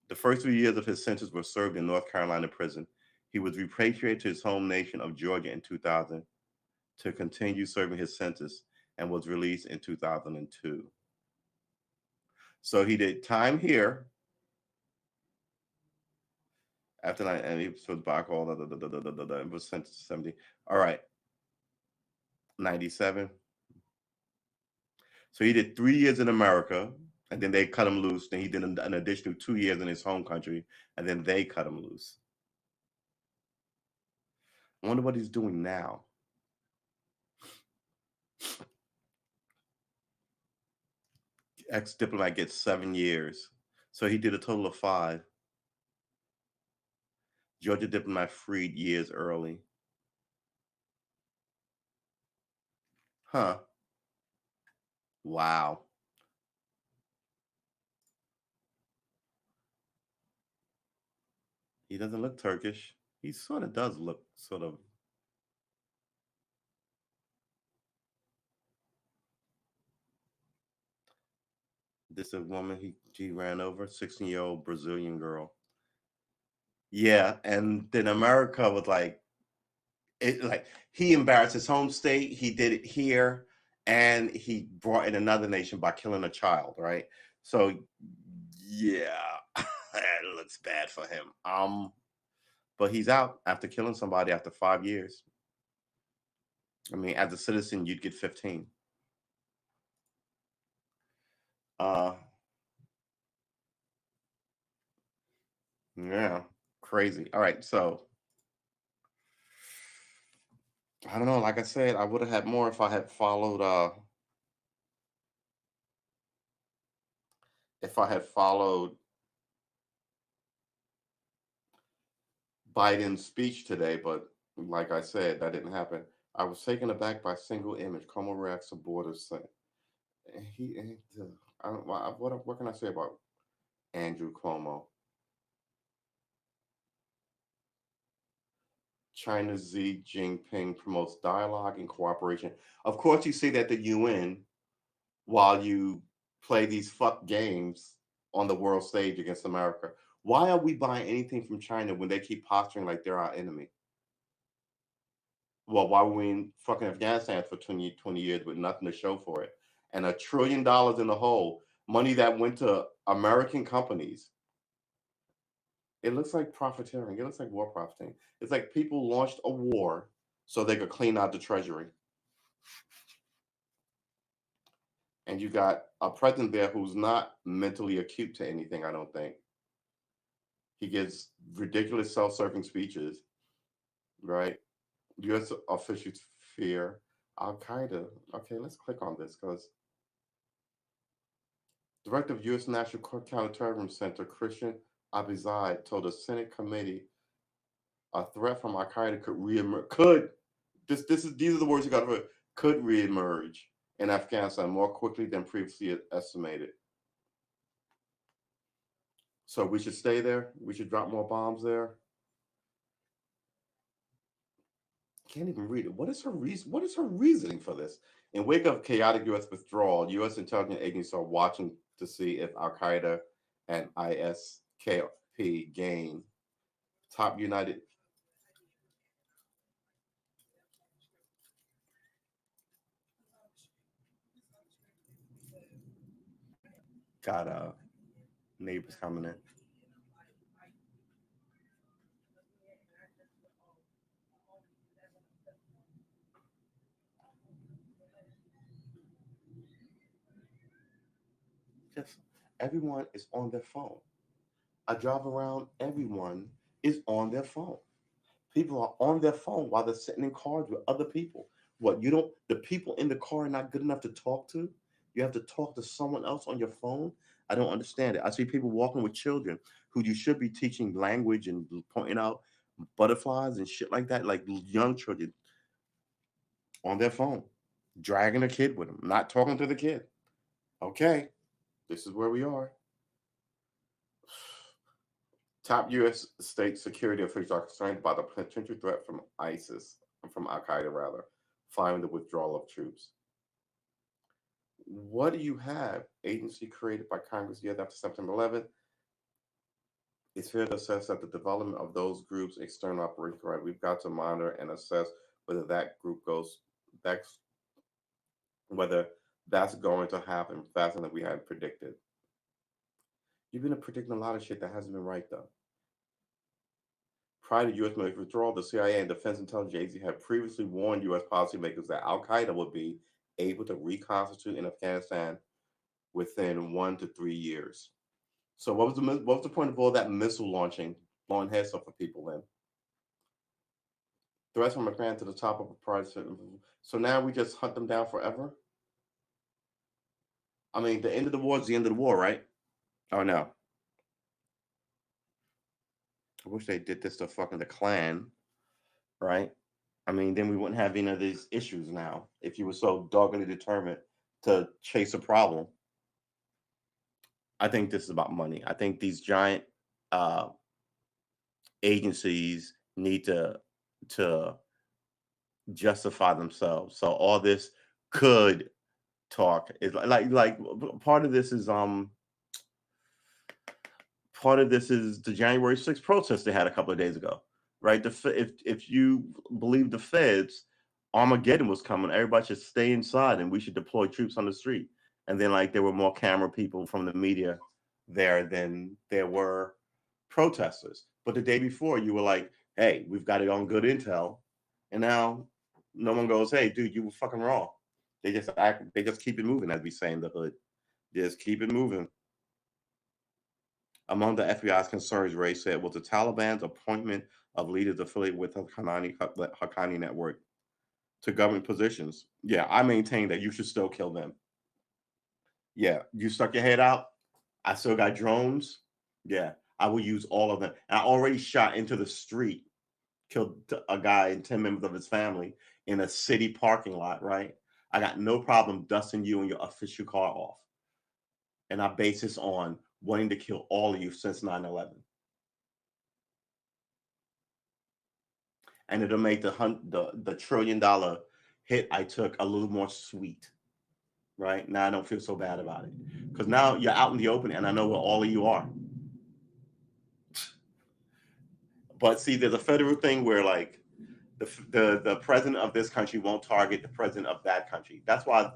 Speaker 3: The first 3 years of his sentence were served in North Carolina prison. He was repatriated to his home nation of Georgia in 2000 to continue serving his sentence and was released in 2002. So he did time here after that, and he was back all the was sentenced to 70. All right, 97. So he did 3 years in America, and then they cut him loose. Then he did an additional 2 years in his home country, and then they cut him loose. I wonder what he's doing now. Ex-diplomat gets 7 years. So he did a total of 5. Georgia diplomat freed years early. Huh. Wow. He doesn't look Turkish. He sort of does look sort of. This is a woman she ran over, 16-year-old Brazilian girl. Yeah, and then America was like, he embarrassed his home state. He did it here, and he brought in another nation by killing a child, right? So, yeah, it looks bad for him. But he's out after killing somebody after 5 years. I mean, as a citizen, you'd get 15. Yeah, crazy. All right, so I don't know. Like I said, I would have had more if I had followed. If I had followed Biden's speech today, but like I said, that didn't happen. I was taken aback by single image. Cuomo reacts to borders. What can I say about Andrew Cuomo? China's Xi Jinping promotes dialogue and cooperation. Of course, you see that the UN, while you play these fuck games on the world stage against America. Why are we buying anything from China when they keep posturing like they're our enemy? Well, why were we in fucking Afghanistan for 20 years with nothing to show for it? And $1 trillion in the hole, money that went to American companies. It looks like profiteering. It looks like war profiting. It's like people launched a war so they could clean out the treasury. And you got a president there who's not mentally acute to anything, I don't think. He gives ridiculous self-serving speeches, right? U.S. officials fear Al-Qaeda. Okay, let's click on this because Director of U.S. National Counterterrorism Center, Christian Abizad, told a Senate committee a threat from Al-Qaeda could reemerge. These are the words you got to hear. Could reemerge in Afghanistan more quickly than previously estimated. So we should stay there. We should drop more bombs there.
Speaker 1: Can't even read it. What is her reason? What is her reasoning for this? In wake of chaotic U.S. withdrawal, U.S. intelligence agencies are watching to see if Al Qaeda and ISKP gain top United.
Speaker 3: Got neighbors coming in. Just everyone is on their phone. I drive around, everyone is on their phone. People are on their phone while they're sitting in cars with other people. What you don't, the people in the car are not good enough to talk to. You have to talk to someone else on your phone. I don't understand it. I see people walking with children who you should be teaching language and pointing out butterflies and shit like that, like young children on their phone, dragging a kid with them, not talking to the kid. Okay, this is where we are. Top U.S. state security officials are concerned about the potential threat from ISIS, from Al Qaeda rather, following the withdrawal of troops. What do you have? Agency created by Congress yet after September 11th. It's fair to assess that the development of those groups' external operations, right? We've got to monitor and assess whether that group goes, that's whether that's going to happen faster than we had predicted. You've been predicting a lot of shit that hasn't been right though. Prior to U.S. military withdrawal, the CIA and Defense Intelligence Agency had previously warned U.S. policymakers that Al Qaeda would be able to reconstitute in Afghanistan within 1 to 3 years. So, what was the point of all that missile launching, blowing heads off of people then? Threats from Iran to the top of a priority. So now we just hunt them down forever? I mean, the end of the war is the end of the war, right? Oh, no. I wish they did this to fucking the Klan, right? I mean, then we wouldn't have any of these issues now if you were so doggedly determined to chase a problem. I think this is about money. I think these giant uh, agencies need to justify themselves. So all this could talk is like part of this is part of this is the January 6th protest they had a couple of days ago, right? If you believe the feds, Armageddon was coming. Everybody should stay inside, and we should deploy troops on the street. And then like there were more camera people from the media there than there were protesters. But the day before, you were like, "Hey, we've got it on good intel," and now no one goes, "Hey, dude, you were fucking wrong." They just act. They just keep it moving, as we say in the hood. Just keep it moving. Among the FBI's concerns, Ray said, was the Taliban's appointment of leaders affiliated with the Haqqani network to government positions. Yeah, I maintain that you should still kill them. Yeah, you stuck your head out. I still got drones. Yeah, I will use all of them. And I already shot into the street, killed a guy and 10 members of his family in a city parking lot, right? I got no problem dusting you and your official car off. And I base this on wanting to kill all of you since 9/11. And it'll make the $1 trillion hit I took a little more sweet. Right now, I don't feel so bad about it because now you're out in the open, and I know where all of you are. But see, there's a federal thing where like the president of this country won't target the president of that country. That's why.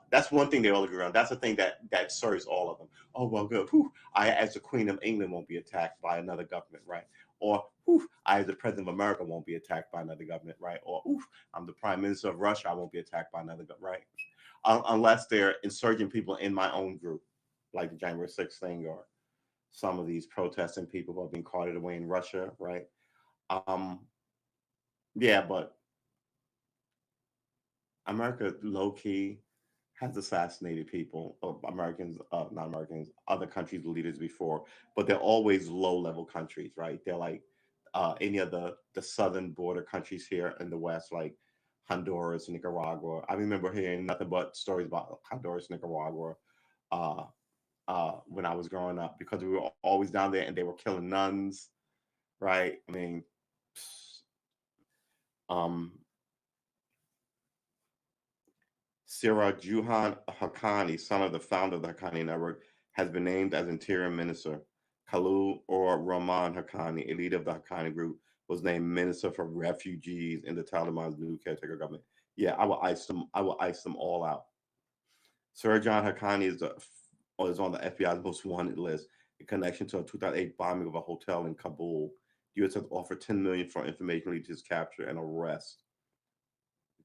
Speaker 3: That's one thing they all agree on. That's the thing that serves all of them. Oh well, good. Whew, I, as the Queen of England, won't be attacked by another government, right? Or I, as the President of America, won't be attacked by another government, right? Or I'm the Prime Minister of Russia, I won't be attacked by another government, right? Unless they're insurgent people in my own group, like the January 6th thing, or some of these protesting people who are being carted away in Russia, right? Um, yeah, but America, low key, has assassinated people, Americans, not Americans, other countries' leaders before, but they're always low level countries, right? They're like any of the southern border countries here in the West, like Honduras, Nicaragua. I remember hearing nothing but stories about Honduras, Nicaragua, uh, when I was growing up, because we were always down there and they were killing nuns, right? I mean, Sirajuhan Haqqani, son of the founder of the Haqqani Network, has been named as Interior Minister. Khalil or Rahman Haqqani, a leader of the Haqqani group, was named Minister for Refugees in the Taliban's new caretaker government. Yeah, I will ice them. I will ice them all out. Sirajan Haqqani is on the FBI's most wanted list in connection to a 2008 bombing of a hotel in Kabul. The U.S. has offered $10 million for information leading to his capture and arrest.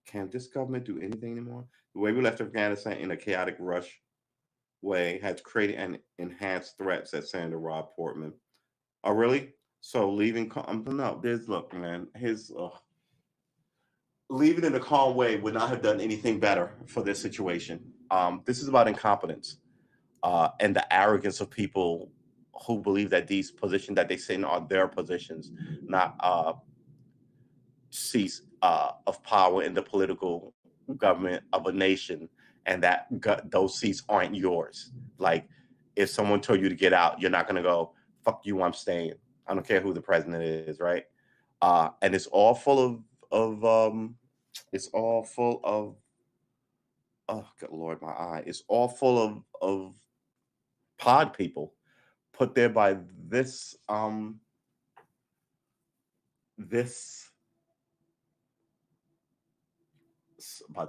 Speaker 3: Can this government do anything anymore? The way we left Afghanistan in a chaotic rush way has created an enhanced threat, said Senator Rob Portman. Oh, really? So leaving? No, there's look, man. Leaving in a calm way would not have done anything better for this situation. This is about incompetence and the arrogance of people who believe that these positions that they sit in are their positions, not seats of power in the political government of a nation, and that those seats aren't yours. Like, if someone told you to get out, you're not going to go, fuck you, I'm staying. I don't care who the president is, right? And it's all full it's all full of, oh, good Lord, my eye. It's all full of pod people put there by this about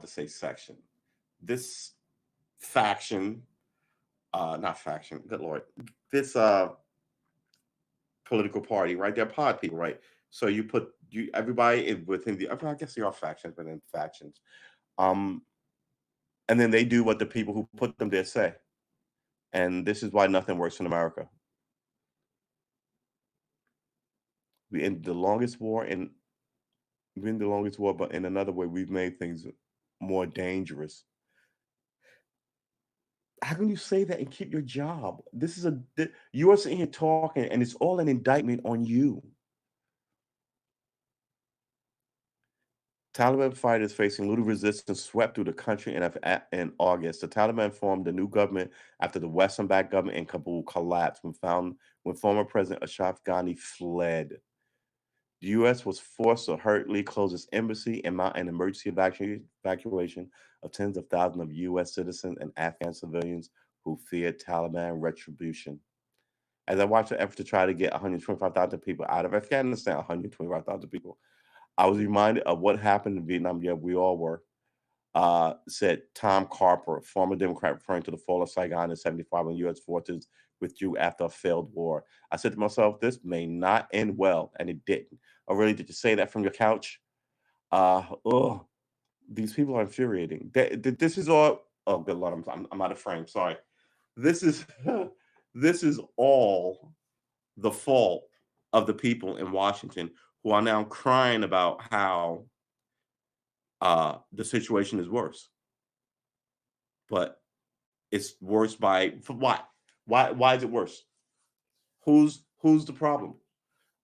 Speaker 3: to say section, this faction, not faction, good Lord, this political party, right? They're pod people, right? So you put everybody within the, I guess they are factions within factions. And then they do what the people who put them there say. And this is why nothing works in America. We ended the longest war, but in another way, we've made things more dangerous. How can you say that and keep your job? You are sitting here talking, and it's all an indictment on you. Taliban fighters facing little resistance swept through the country in August. The Taliban formed a new government after the Western-backed government in Kabul collapsed when former President Ashraf Ghani fled. The U.S. was forced to hurriedly close its embassy and mount an emergency evacuation of tens of thousands of U.S. citizens and Afghan civilians who feared Taliban retribution. As I watched the effort to try to get 125,000 people out of Afghanistan, 125,000 people, I was reminded of what happened in Vietnam. Yeah, we all were. Said Tom Carper, former Democrat, referring to the fall of Saigon in 1975 when U.S. forces withdrew after a failed war. I said to myself, this may not end well, and it didn't. Oh, really? Did you say that from your couch? These people are infuriating. This is all. Oh, good Lord, I'm out of frame. Sorry. This is this is all the fault of the people in Washington who are now crying about how the situation is worse. But it's worse for what? Why is it worse? Who's the problem?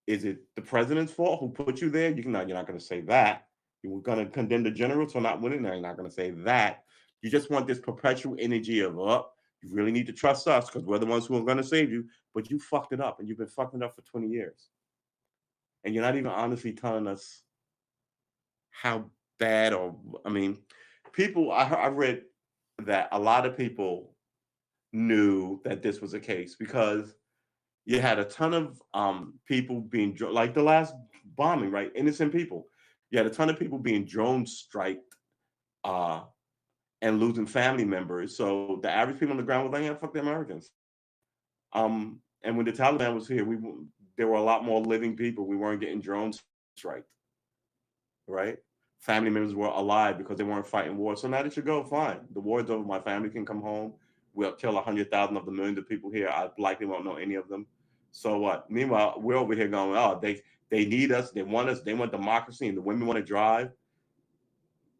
Speaker 3: Is it the president's fault who put you there? You're not going to say that. You're going to condemn the generals for not winning. No, you're not going to say that. You just want this perpetual energy of, you really need to trust us because we're the ones who are going to save you. But you fucked it up, and you've been fucking it up for 20 years. And you're not even honestly telling us how bad people, I read that a lot of people knew that this was the case because you had a ton of people being like the last bombing, right? Innocent people. You had a ton of people being drone striked and losing family members. So the average people on the ground was like, yeah, fuck the Americans. And when the Taliban was here, there were a lot more living people. We weren't getting drone striked, right? Family members were alive because they weren't fighting war. So now they should go, fine. The war's over. My family can come home. We'll kill 100,000 of the millions of people here. I likely won't know any of them. So what? Meanwhile, we're over here going, oh, they need us. They want us. They want democracy, and the women want to drive.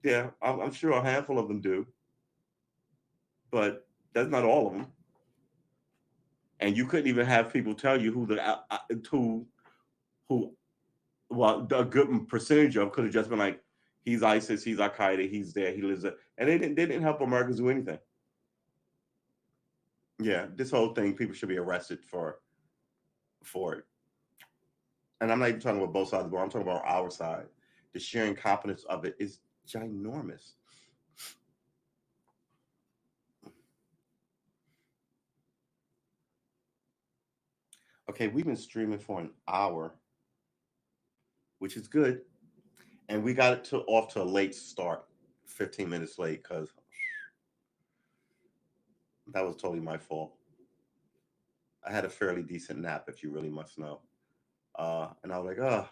Speaker 3: Yeah, I'm sure a handful of them do. But that's not all of them. And you couldn't even have people tell you well, a good percentage of could have just been like, he's ISIS, he's Al Qaeda, he's there, he lives there, and they didn't help Americans do anything. Yeah, this whole thing, people should be arrested for it. And I'm not even talking about both sides, but I'm talking about our side. the sheer incompetence of it is ginormous. Okay, we've been streaming for an hour, which is good. And we got it off to a late start, 15 minutes late, because that was totally my fault. I had a fairly decent nap, if you really must know. And I was like, oh,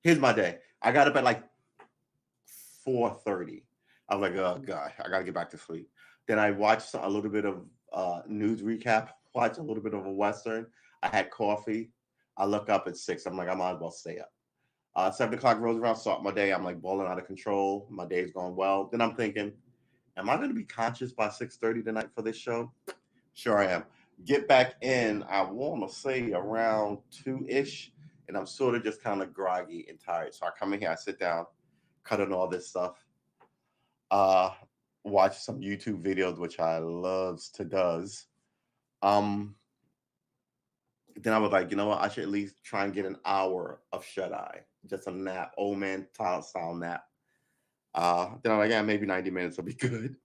Speaker 3: here's my day. I got up at like 4:30. I was like, oh God, I gotta get back to sleep. Then I watched a little bit of news recap, watched a little bit of a Western. I had coffee. I look up at 6. I'm like, I might as well stay up. 7 o'clock rolls around, start my day. I'm like balling out of control. My day's going well. Then I'm thinking, am I gonna be conscious by 6:30 tonight for this show? Sure I am. Get back in, I want to say around 2-ish, and I'm sort of just kind of groggy and tired. So I come in here, I sit down, cut on all this stuff, watch some YouTube videos, which I loves to does. Then I was like, you know what? I should at least try and get an hour of shut-eye, just a nap, old man style nap. Then I'm like, yeah, maybe 90 minutes will be good.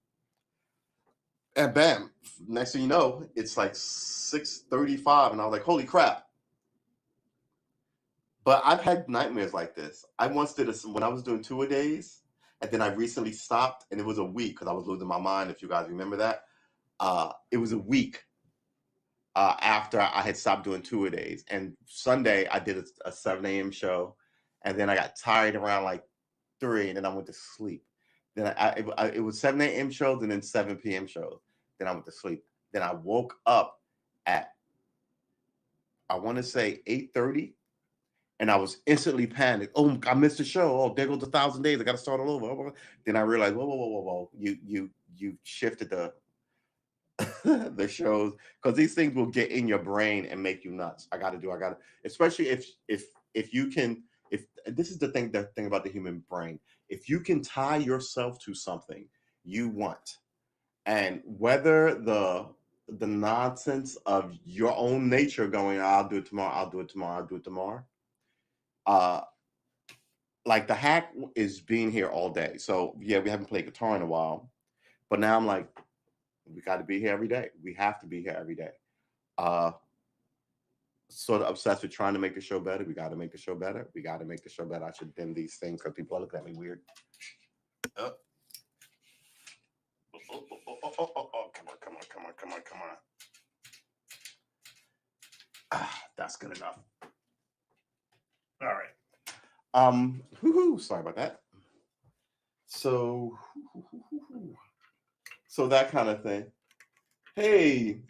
Speaker 3: And bam, next thing you know, it's like 6:35, and I was like, holy crap. But I've had nightmares like this. I once did this when I was doing 2-a-days, and then I recently stopped, and it was a week because I was losing my mind, if you guys remember that. It was a week after I had stopped doing 2-a-days. And Sunday, I did a 7 a.m. show, and then I got tired around like 3, and then I went to sleep. Then it was 7 a.m. shows and then 7 p.m. shows. Then I went to sleep. Then I woke up at, I want to say 8:30, and I was instantly panicked. Oh, I missed the show. Oh, there goes 1,000 days. I got to start all over. Then I realized, whoa. You shifted the the shows, because these things will get in your brain and make you nuts. I got to, especially if you can, if this is the thing about the human brain, if you can tie yourself to something you want, and whether the nonsense of your own nature going, I'll do it tomorrow, like the hack is being here all day. So yeah, we haven't played guitar in a while, but now I'm like, we got to be here every day. We have to be here every day. Sort of obsessed with trying to make the show better. We got to make the show better. I should dim these things because people are looking at me weird. Oh, come on. That's good enough. All right. Sorry about that. So that kind of thing. Hey,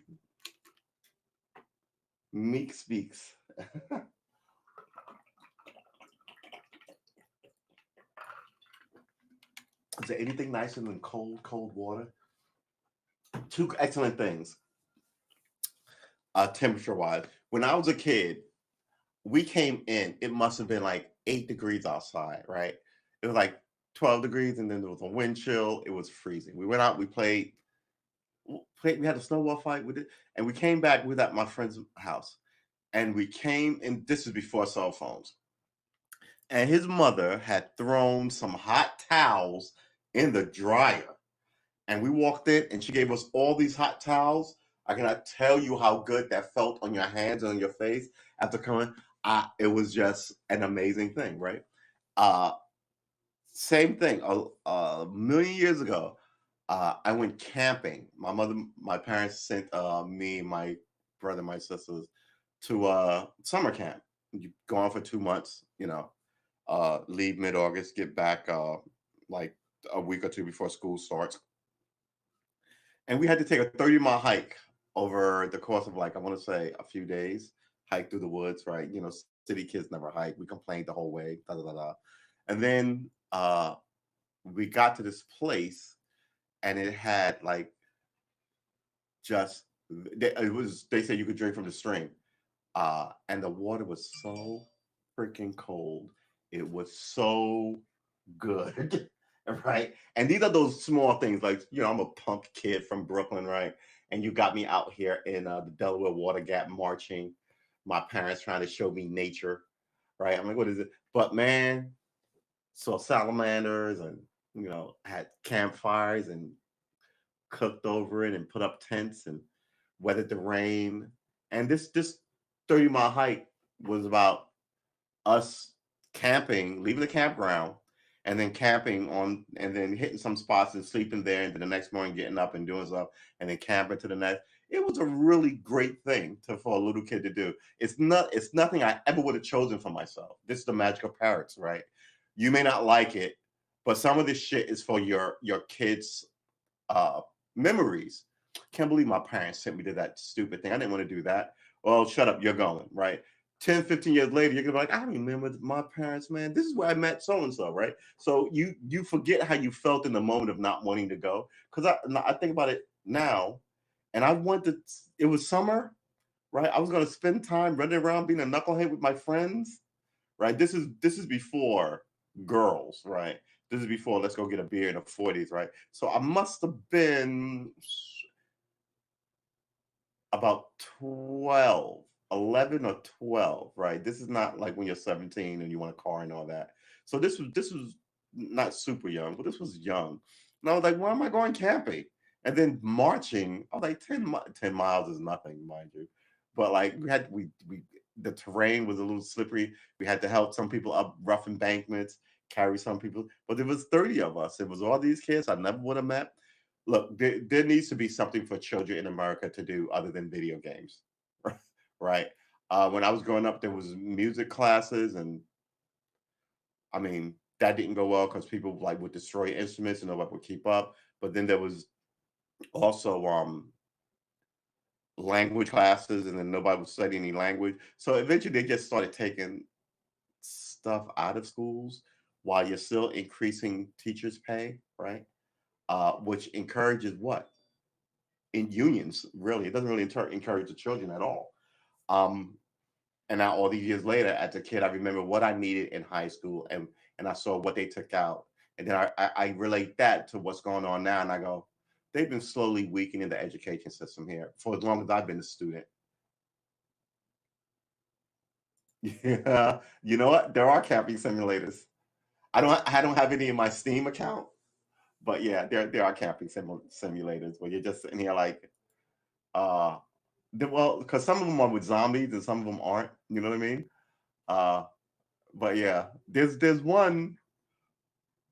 Speaker 3: Meek speaks. Is there anything nicer than cold water? 2 excellent things. Temperature-wise, when I was a kid, we came in, it must have been like 8 degrees outside, right? It was like 12 degrees, and then there was a wind chill. It was freezing. We went out, we played, we had a snowball fight with it, and we came back. We were at my friend's house, and we came, and this is before cell phones, and his mother had thrown some hot towels in the dryer, and we walked in, and she gave us all these hot towels. I cannot tell you how good that felt on your hands and on your face after coming. It was just an amazing thing, right? Same thing. A million years ago, I went camping. My parents sent me, my brother, my sisters to summer camp. You go on for 2 months, leave mid-August, get back like a week or 2 before school starts. And we had to take a 30-mile hike over the course of, like, I want to say a few days, hike through the woods, right? City kids never hike. We complained the whole way, And then we got to this place, and it had like they said you could drink from the stream. And the water was so freaking cold. It was so good. Right. And these are those small things, like, I'm a punk kid from Brooklyn, right? And you got me out here in the Delaware Water Gap marching. My parents trying to show me nature, right? I'm like, what is it? But man, saw salamanders and had campfires and cooked over it and put up tents and weathered the rain. And this 30-mile hike was about us camping, leaving the campground, and then camping on, and then hitting some spots and sleeping there, and then the next morning getting up and doing stuff, and then camping to the next. It was a really great thing for a little kid to do. It's nothing I ever would have chosen for myself. This is the magic of parents, right? You may not like it, but some of this shit is for your kids' uh, memories. Can't believe my parents sent me to that stupid thing. I didn't want to do that. Well, shut up, you're going, right? 10, 15 years later, you're gonna be like, I remember my parents, man. This is where I met so and so, right? So you forget how you felt in the moment of not wanting to go. Because I think about it now, and I wanted. It was summer, right? I was gonna spend time running around being a knucklehead with my friends, right? This is before girls, right? This is before let's go get a beer in the 40s, right? So I must have been about 12, 11 or 12, right? This is not like when you're 17 and you want a car and all that. So this was not super young, but this was young. And I was like, why am I going camping? And then marching, I was like, 10 miles is nothing, mind you. But like we the terrain was a little slippery. We had to help some people up rough embankments, carry some people, but there was 30 of us. It was all these kids I never would have met. Look, there needs to be something for children in America to do other than video games, right? When I was growing up, there was music classes, and I mean that didn't go well because people like would destroy instruments and nobody would keep up. But then there was also language classes, and then nobody would study any language. So eventually, they just started taking stuff out of schools while you're still increasing teachers' pay, right? Which encourages what? In unions, really. It doesn't really encourage the children at all. Um, and now all these years later, as a kid, I remember what I needed in high school, and I saw what they took out, and then I relate that to what's going on now, and I go, they've been slowly weakening the education system here for as long as I've been a student. Yeah, you know what? There are camping simulators. I don't have any in my Steam account, but yeah, there are camping simulators where you're just sitting here like, uh, well, because some of them are with zombies and some of them aren't. You know what I mean? Uh, but yeah, there's one,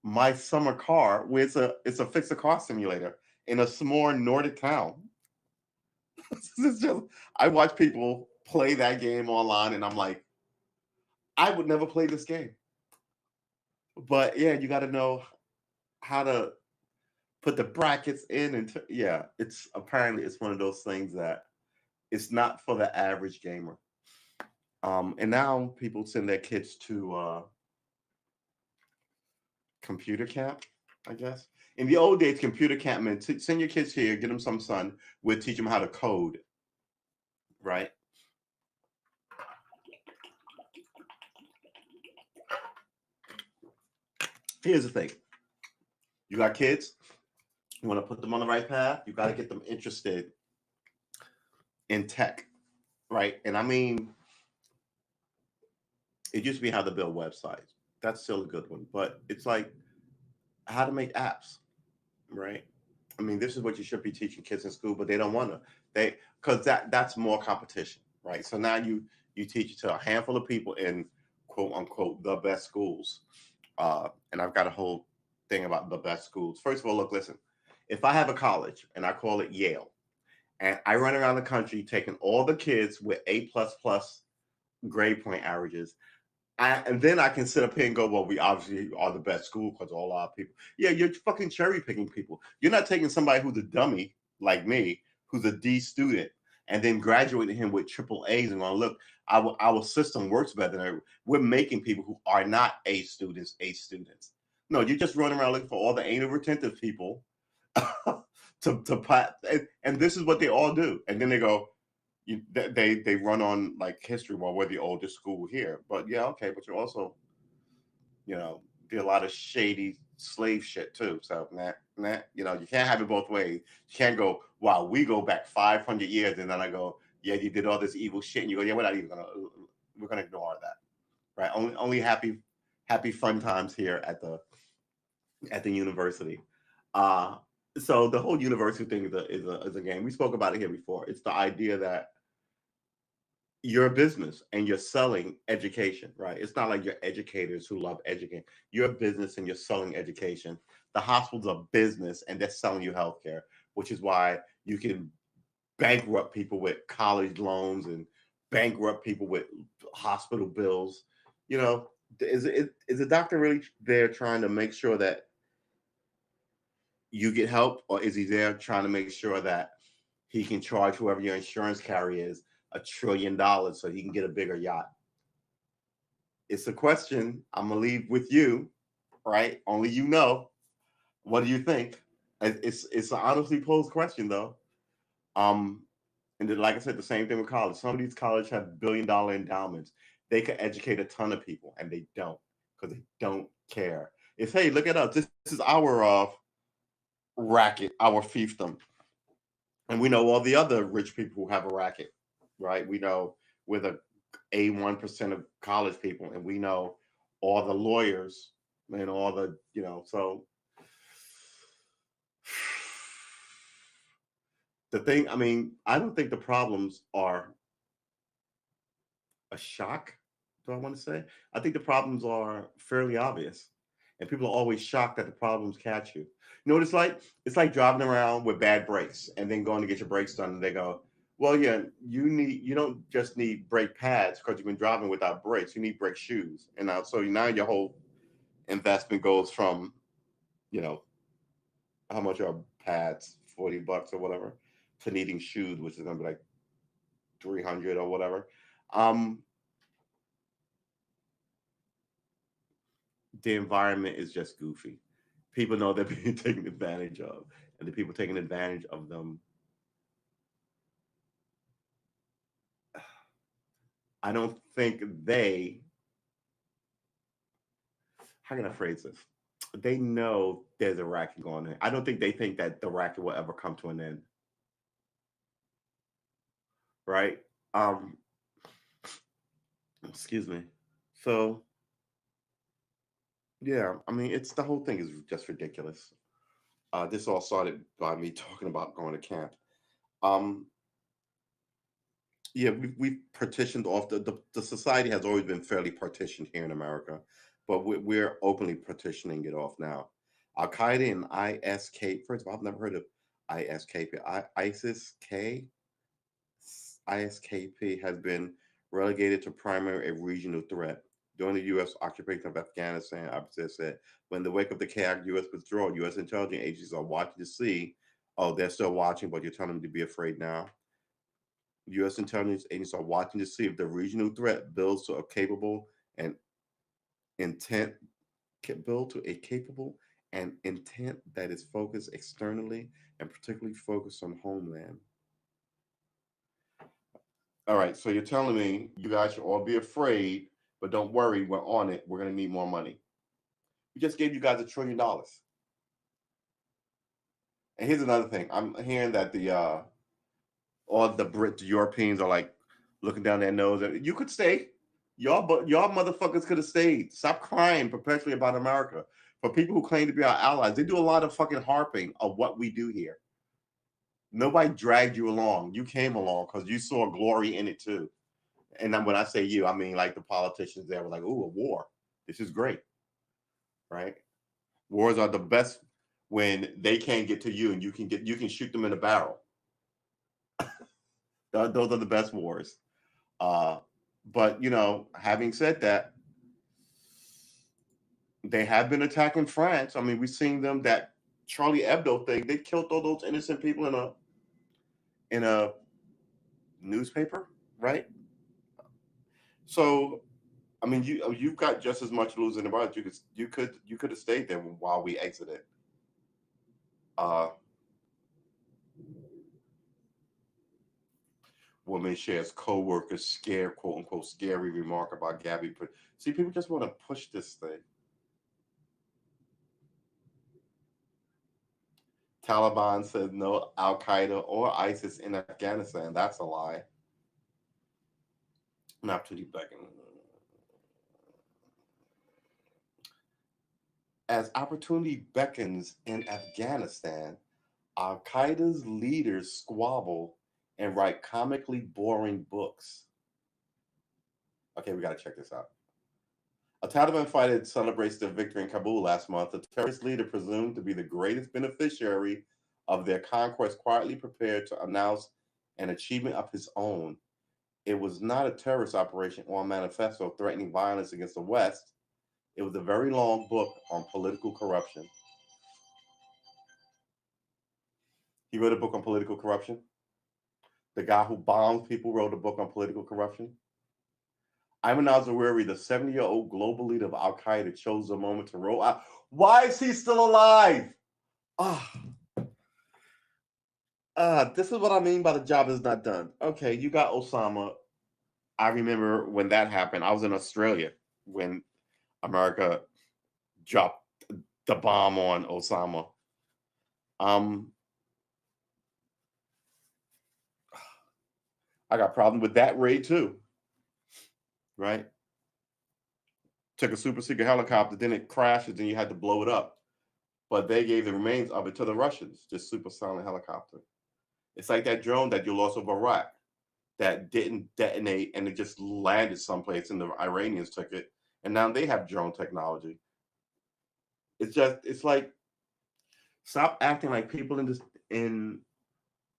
Speaker 3: my summer car, where it's a fix a car simulator in a small Nordic town. It's just, I watch people play that game online, and I'm like, I would never play this game. But yeah, you got to know how to put the brackets in, and yeah, it's one of those things that it's not for the average gamer. And now people send their kids to computer camp, I guess. In the old days, computer camp meant send your kids here, get them some sun, we'll teach them how to code, right? Here's the thing. You got kids, you want to put them on the right path, you got to get them interested in tech, right? And I mean, it used to be how to build websites. That's still a good one, but it's like how to make apps, right? I mean, this is what you should be teaching kids in school, but they don't want to. Because that's more competition, right? So now you teach it to a handful of people in quote unquote the best schools. And I've got a whole thing about the best schools. First of all, look, listen. If I have a college and I call it Yale, and I run around the country taking all the kids with A++ grade point averages, and then I can sit up here and go, well, we obviously are the best school because all our people. Yeah, you're fucking cherry picking people. You're not taking somebody who's a dummy like me, who's a D student, and then graduating him with triple A's and going, look, our system works better than we're making people who are not A students, A students. No, you're just running around looking for all the anal retentive people to pat, and this is what they all do. And then they go, they run on like history. Well, we're the oldest school here, but yeah, okay, but you're also, do a lot of shady slave shit too. So you can't have it both ways. You can't go, wow, we go back 500 years, and then I go, yeah, you did all this evil shit, and you go, yeah, we're gonna ignore that, right? Only happy happy fun times here at the university. Uh, so the whole university thing is a game. We spoke about it here before. It's the idea that you're a business and you're selling education, right? It's not like you're educators who love educating. You're a business and you're selling education. The hospital's a business and they're selling you healthcare, which is why you can bankrupt people with college loans and bankrupt people with hospital bills. You know, is the doctor really there trying to make sure that you get help, or is he there trying to make sure that he can charge whoever your insurance carrier is $1 trillion so he can get a bigger yacht? It's a question I'm gonna leave with you, right? Only you know. What do you think? It's an honestly posed question though. Um, and then, like I said, the same thing with college. Some of these colleges have $1 billion endowments. They could educate a ton of people, and they don't because they don't care. It's hey, look at us. This is our racket, our fiefdom, and we know all the other rich people who have a racket, right? We know we're the A1% of college people, and we know all the lawyers and all the So the thing, I mean, I don't think the problems are a shock. Do I want to say? I think the problems are fairly obvious, and people are always shocked that the problems catch you. You know what it's like? It's like driving around with bad brakes and then going to get your brakes done, and they go, "Well, yeah, you don't just need brake pads because you've been driving without brakes. You need brake shoes." And now your whole investment goes from, you know, how much are pads, $40 or whatever, to needing shoes, which is gonna be like 300 or whatever. Um, the environment is just goofy. People know they're being taken advantage of, and the people taking advantage of them. I don't think they. How can I phrase this? They know there's a racket going on. I don't think they think that the racket will ever come to an end, right? Um, excuse me. So yeah, I mean, it's the whole thing is just ridiculous. This all started by me talking about going to camp. Um, yeah, we've partitioned off. The society has always been fairly partitioned here in America, but we're openly partitioning it off now. Al Qaeda and ISK. First of all, I've never heard of ISKP. ISIS K ISKP has been relegated to primary a regional threat. During the U.S. occupation of Afghanistan, officers said, when the wake of the chaotic U.S. withdrawal, U.S. intelligence agencies are watching to see. Oh, they're still watching, but you're telling them to be afraid now. U.S. intelligence agencies are watching to see if the regional threat builds to a capable and intent build to a capable and intent that is focused externally and particularly focused on homeland. All right, so you're telling me you guys should all be afraid, but don't worry, we're on it. We're going to need more money. We just gave you guys $1 trillion. And here's another thing: I'm hearing that the all the Brits, Europeans are like looking down their nose. And you could stay, y'all motherfuckers could have stayed. Stop crying perpetually about America. For people who claim to be our allies, they do a lot of fucking harping of what we do here. Nobody dragged you along. You came along because you saw glory in it too. And then when I say you, I mean like the politicians there were like, "Ooh, a war. This is great." Right? Wars are the best when they can't get to you and you can shoot them in a barrel. Those are the best wars. Uh, but having said that, they have been attacking France. I mean, we've seen them that Charlie Hebdo thing. They killed all those innocent people in a newspaper, right? So, I mean, you've got just as much losing the about. You could have stayed there while we exited. Uh, Woman shares co-workers scare quote unquote scary remark about Gabby. See, people just want to push this thing. Taliban says no Al Qaeda or ISIS in Afghanistan. That's a lie. Not to the back.
Speaker 1: As opportunity beckons in Afghanistan, Al Qaeda's leaders squabble and write comically boring books. Okay, we got to check this out. A Taliban fighter celebrates their victory in Kabul last month. The terrorist leader, presumed to be the greatest beneficiary of their conquest, quietly prepared to announce an achievement of his own. It was not a terrorist operation or a manifesto threatening violence against the West. It was a very long book on political corruption. He wrote a book on political corruption. The guy who bombs people wrote a book on political corruption. Ayman al-Zawahiri, the 70-year-old global leader of Al Qaeda, chose the moment to roll out. Why is he still alive? This is what I mean by the job is not done. Okay, you got Osama. I remember when that happened. I was in Australia when America dropped the bomb on Osama. I got problem with that raid too. Right? Took a super secret helicopter, then it crashes, then you had to blow it up. But they gave the remains of it to the Russians, just supersonic helicopter. It's like that drone that you lost over Iraq that didn't detonate and it just landed someplace and the Iranians took it. And now they have drone technology. It's like, stop acting like people in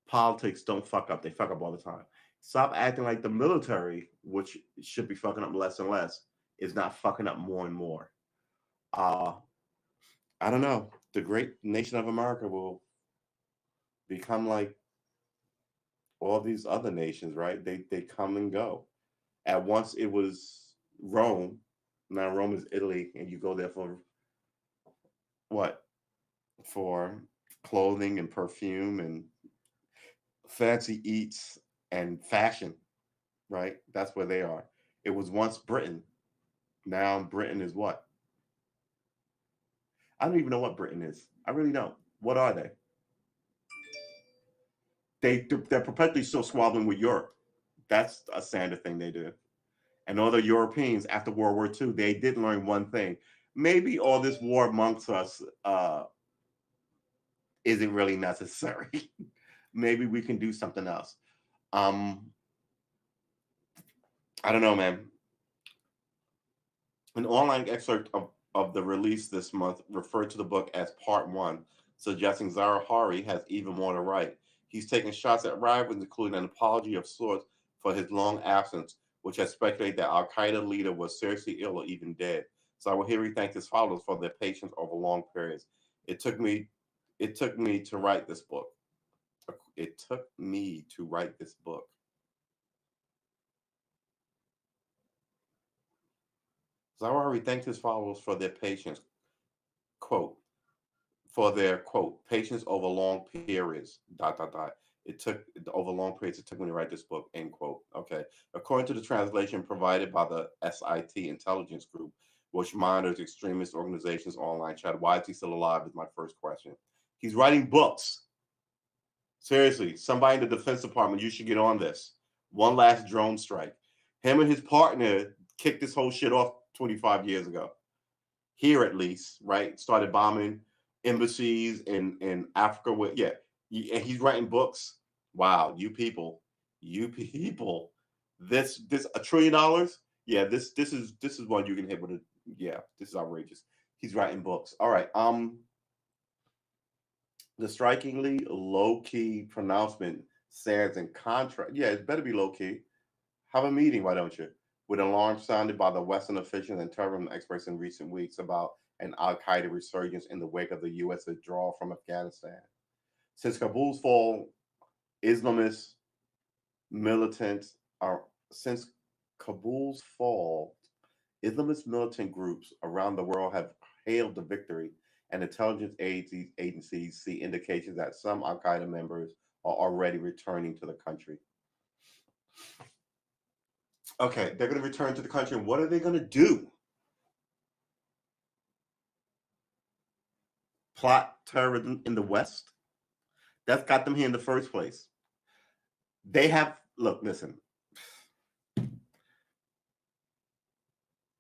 Speaker 1: politics don't fuck up. They fuck up all the time. Stop acting like the military, which should be fucking up less and less, is not fucking up more and more. I don't know. The great nation of America will become like all these other nations, right? They come and go. At once it was Rome. Now Rome is Italy, and you go there for what? For clothing and perfume and fancy eats and fashion, right? That's where they are. It was once Britain. Now Britain is what? I don't even know what Britain is. I really don't. What are they? They're perpetually still squabbling with Europe. That's a standard thing they do. And all the Europeans after World War II, they did learn one thing. Maybe all this war amongst us isn't really necessary. Maybe we can do something else. I don't know, man. An online excerpt of the release this month referred to the book as Part 1, suggesting Zawahiri has even more to write. He's taken shots at rivals, including an apology of sorts for his long absence, which has speculated that Al Qaeda leader was seriously ill or even dead. Zawahiri thanked his followers for their patience over long periods. It took me to write this book. It took me to write this book. Zawahiri thanked his followers for their patience, quote, for their, quote, patience over long periods, ... It took, over long periods, it took me to write this book, end quote. Okay. According to the translation provided by the SIT intelligence group, which monitors extremist organizations online chat, why is he still alive is my first question. He's writing books. Seriously, somebody in the Defense Department, you should get on this. One last drone strike. Him and his partner kicked this whole shit off 25 years ago. Here, at least, right? Started bombing embassies in Africa. And he's writing books. Wow, you people. This $1 trillion. Yeah, this is one you can hit with a. Yeah, this is outrageous. He's writing books. All right. The strikingly low-key pronouncement stands in contrast. Yeah, it better be low-key. Have a meeting, why don't you? With alarm sounded by the Western officials and terrorism experts in recent weeks about an Al-Qaeda resurgence in the wake of the U.S. withdrawal from Afghanistan. Since Kabul's fall, Islamist militant groups around the world have hailed the victory, and intelligence agencies see indications that some Al-Qaeda members are already returning to the country. Okay, they're going to return to the country, and what are they going to do? Plot terrorism in the West? That's got them here in the first place. They have, look, listen.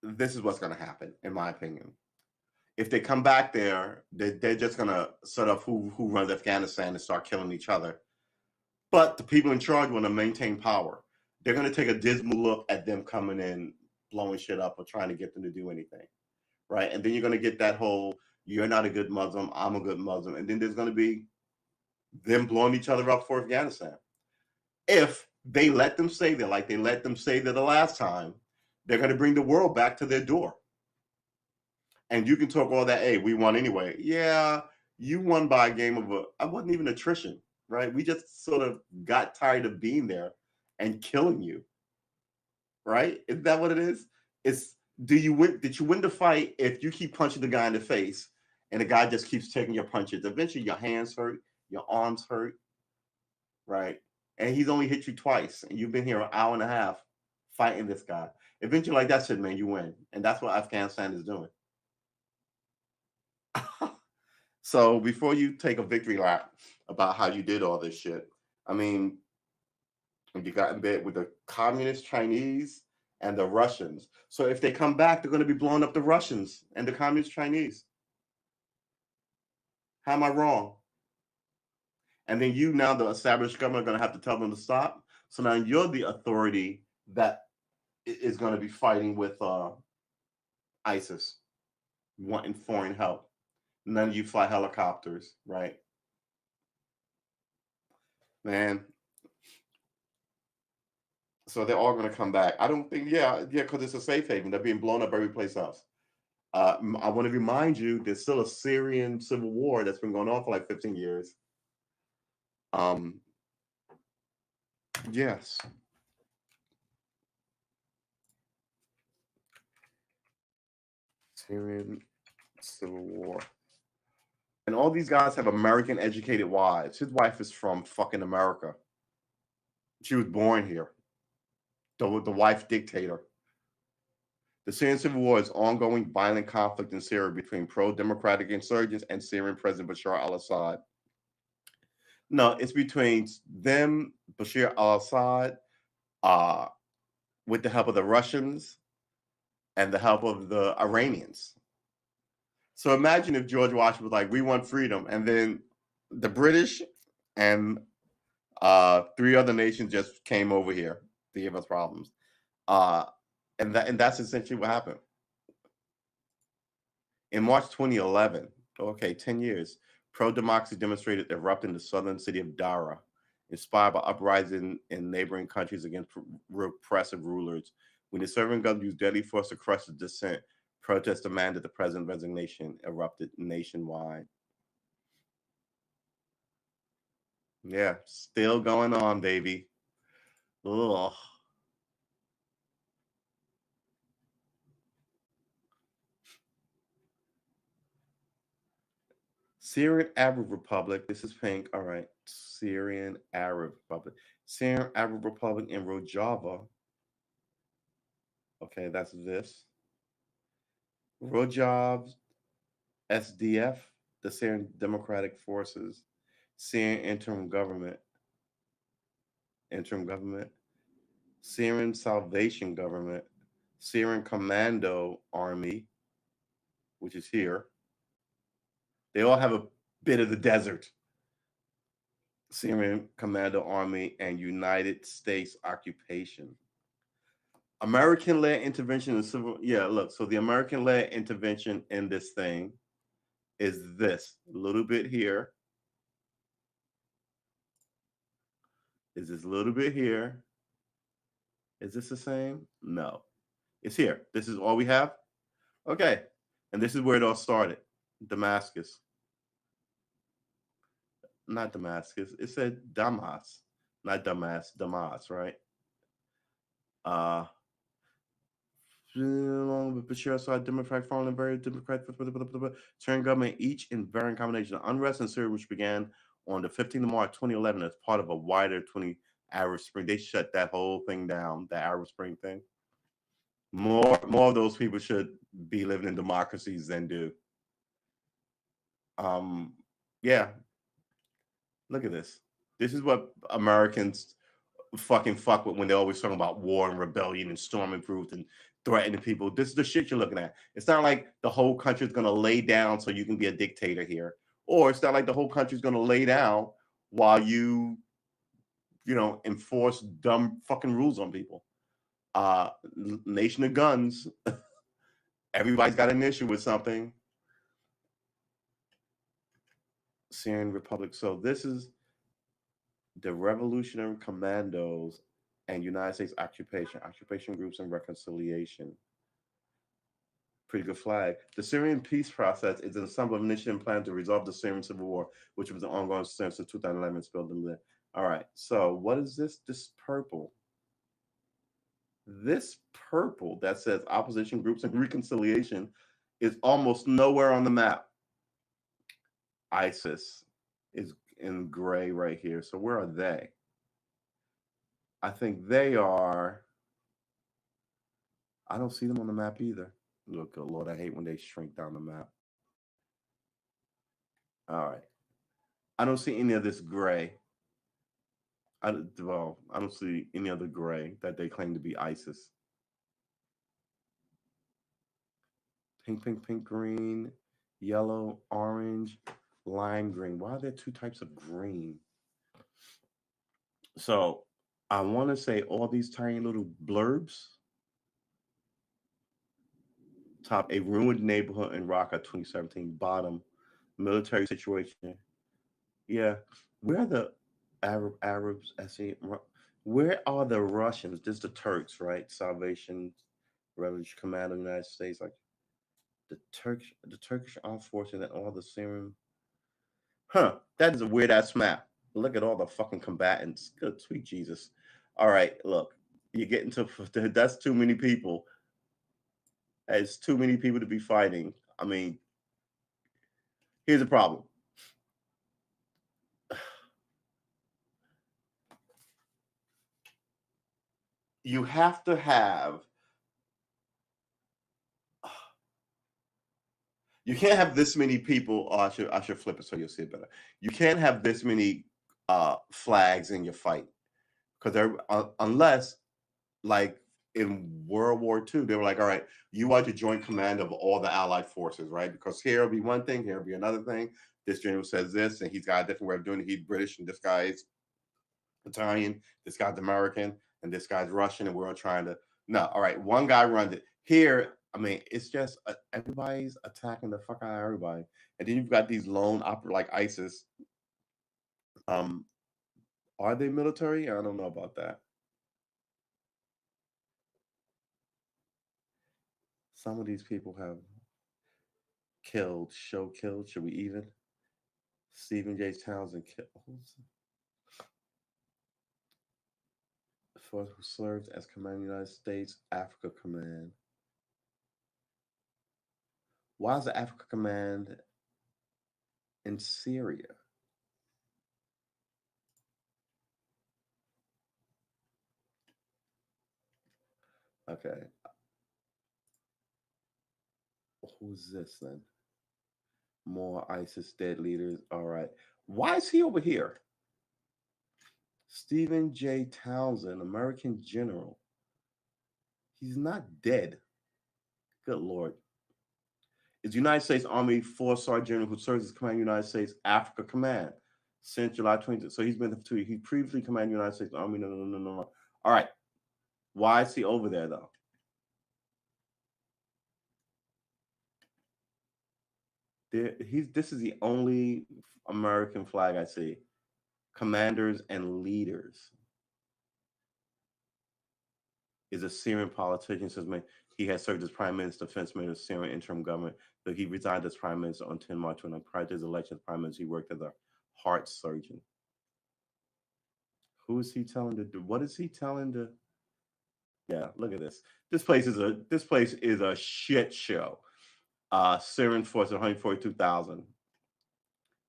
Speaker 1: This is what's going to happen, in my opinion.
Speaker 3: if they come back there, they're just gonna set up who runs Afghanistan and start killing each other. But the people in charge want to maintain power. They're gonna take a dismal look at them coming in, blowing shit up, or trying to get them to do anything, right? And then you're gonna get that whole "you're not a good Muslim, I'm a good Muslim," and then there's gonna be them blowing each other up for Afghanistan. If they let them stay there, like they let them stay there the last time, they're gonna bring the world back to their door. And you can talk all that, hey, we won anyway. Yeah, you won by a game of I wasn't even attrition, right? We just sort of got tired of being there and killing you, right? Is that what it is? It's did you win the fight if you keep punching the guy in the face and the guy just keeps taking your punches? Eventually your hands hurt, your arms hurt, right? And he's only hit you twice, and you've been here an hour and a half fighting this guy. Eventually, like that's it, man, you win. And that's what Afghanistan is doing. So before you take a victory lap about how you did all this shit, I mean, you got in bed with the communist Chinese and the Russians. So if they come back, they're going to be blowing up the Russians and the communist Chinese. How am I wrong? And then you, now the established government, are going to have to tell them to stop. So now you're the authority that is going to be fighting with ISIS, wanting foreign help. None of you fly helicopters, right? Man. So they're all going to come back. I don't think, yeah, because it's a safe haven. They're being blown up every place else. I want to remind you, there's still a Syrian civil war that's been going on for like 15 years. Yes. Syrian civil war. And all these guys have American educated wives. His wife is from fucking America. She was born here. The wife dictator. The Syrian civil war is ongoing violent conflict in Syria between pro-democratic insurgents and Syrian President Bashar al-Assad. No, it's between them, Bashar al-Assad, with the help of the Russians and the help of the Iranians. So imagine if George Washington was like, we want freedom, and then the British and 3 other nations just came over here to give us problems. And that's essentially what happened. In March 2011, okay, 10 years, pro-democracy demonstrators erupted in the southern city of Dara, inspired by uprising in neighboring countries against repressive rulers. When the Syrian government used deadly force to crush the dissent, protests demanded the president's resignation erupted nationwide. Yeah, still going on, baby. Ugh. Syrian Arab Republic. This is pink. All right. Syrian Arab Republic. Syrian Arab Republic in Rojava. Okay, that's this. Rojava SDF, the Syrian Democratic Forces, Syrian Interim Government, Syrian Salvation Government, Syrian Commando Army, which is here. They all have a bit of the desert. Syrian Commando Army and United States occupation. American-led intervention in civil. Yeah, look. So the American-led intervention in this thing is this. A little bit here. Is this little bit here? Is this the same? No. It's here. This is all we have? Okay. And this is where it all started. Damascus. Not Damascus. It said Damas. Not Damas. Damas, right? Along with Bashar Assad, Democratic Foreign and very Democratic Syrian government, each in varying combination of unrest in Syria, which began on the 15th of March 2011 as part of a wider 20 Arab Spring. They shut that whole thing down, the Arab Spring thing. More of those people should be living in democracies than do. Yeah. Look at this. This is what Americans fucking fuck with when they're always talking about war and rebellion and storming troops and threatening people. This is the shit you're looking at. It's not like the whole country's going to lay down so you can be a dictator here. Or it's not like the whole country's going to lay down while you enforce dumb fucking rules on people. Nation of guns. Everybody's got an issue with something. Syrian Republic. So this is the Revolutionary Commandos and United States occupation groups and reconciliation. Pretty good flag. The Syrian peace process is an ensemble of initiative plan to resolve the Syrian civil war, which was an ongoing since 2011. Spilled in there. All right. So what is this? This purple. This purple that says opposition groups and reconciliation is almost nowhere on the map. ISIS is in gray right here. So where are they? I think they are. I don't see them on the map either. Look, oh Lord, I hate when they shrink down the map. All right. I don't see any of this gray. I don't see any other gray that they claim to be ISIS. Pink, pink, pink, green, yellow, orange, lime green. Why are there two types of green? So I want to say all these tiny little blurbs. Top, a ruined neighborhood in Raqqa 2017. Bottom, military situation. Yeah. Where are the Arabs? Where are the Russians? This is the Turks, right? Salvation Revolution Command of the United States. Like the Turkish armed forces and all the Syrian. That is a weird ass map. Look at all the fucking combatants. Good sweet Jesus. All right, look. You get into that's too many people. It's too many people to be fighting. I mean, here's the problem. You have to have. You can't have this many people. Oh, I should flip it so you'll see it better. You can't have this many flags in your fight because unless, like in World War II, they were like, all right, you are the joint command of all the Allied forces, right? Because here will be one thing, here will be another thing. This general says this, and he's got a different way of doing it. He's British, and this guy is Italian. This guy's American, and this guy's Russian, and we're all trying to. No, all right, one guy runs it. Here, I mean, it's just everybody's attacking the fuck out of everybody, and then you've got these lone opera like ISIS. Are they military? I don't know about that. Some of these people have killed. Should we even? Stephen J. Townsend killed. Who served as Command United States Africa Command. Why is the Africa Command in Syria? Okay. Who's this then? More ISIS dead leaders. All right. Why is he over here? Stephen J. Townsend, American general. He's not dead. Good Lord. Is United States Army 4-star general who serves as Command United States Africa Command since July 20th. So he's been there for 2 years. He previously commanded United States Army. No. All right. Why is he over there though? This is the only American flag I see. Commanders and leaders. Is a Syrian politician. Says he has served as prime minister, defense minister, of Syrian interim government. So he resigned as prime minister on 10 March when prior to his election as prime minister, he worked as a heart surgeon. Who is he telling to do? What is he telling to? Yeah, look at this. This place is a shit show. Syrian force 142,000.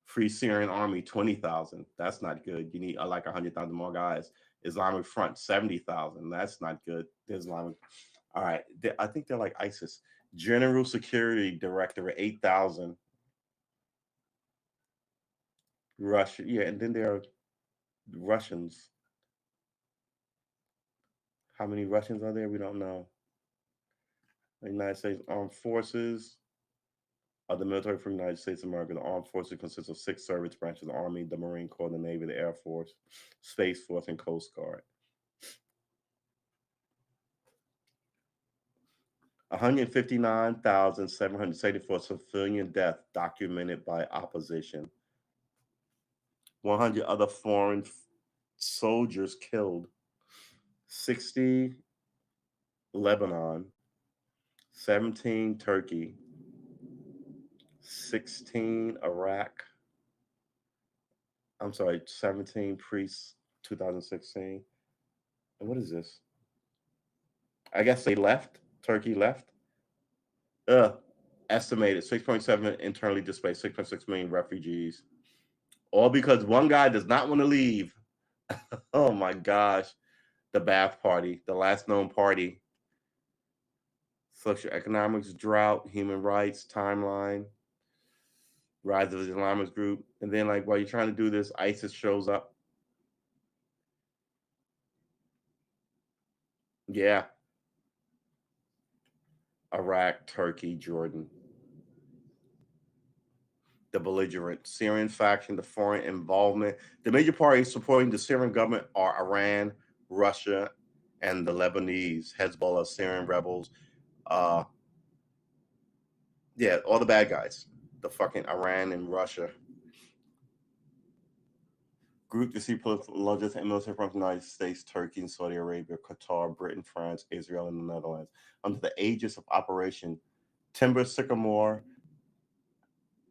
Speaker 3: Free Syrian army 20,000. That's not good. You need like 100,000 more guys. Islamic Front 70,000. That's not good. Islamic. All right. I think they're like ISIS. General Security Director 8,000. Russia. Yeah, and then there are Russians. How many Russians are there? We don't know. The United States Armed Forces. The military for the United States of America. The Armed Forces consists of 6 service branches: the Army, the Marine Corps, the Navy, the Air Force, Space Force, and Coast Guard. 159,774 civilian deaths documented by opposition. 100 other foreign soldiers killed. 60 Lebanon, 17 Turkey, 16 Iraq. 17 priests, 2016. And what is this? I guess they left. Turkey left. Estimated 6.7 internally displaced, 6.6 million refugees. All because one guy does not want to leave. Oh my gosh. The Ba'ath Party, the last known party. Socioeconomics, drought, human rights, timeline, rise of the Islamist group. And then, like, while you're trying to do this, ISIS shows up. Yeah. Iraq, Turkey, Jordan. The belligerent Syrian faction, the foreign involvement. The major parties supporting the Syrian government are Iran, Russia, and the Lebanese, Hezbollah, Syrian rebels. Yeah, all the bad guys. The fucking Iran and Russia. Group to see political logistics and military from the United States, Turkey, and Saudi Arabia, Qatar, Britain, France, Israel, and the Netherlands under the aegis of Operation Timber Sycamore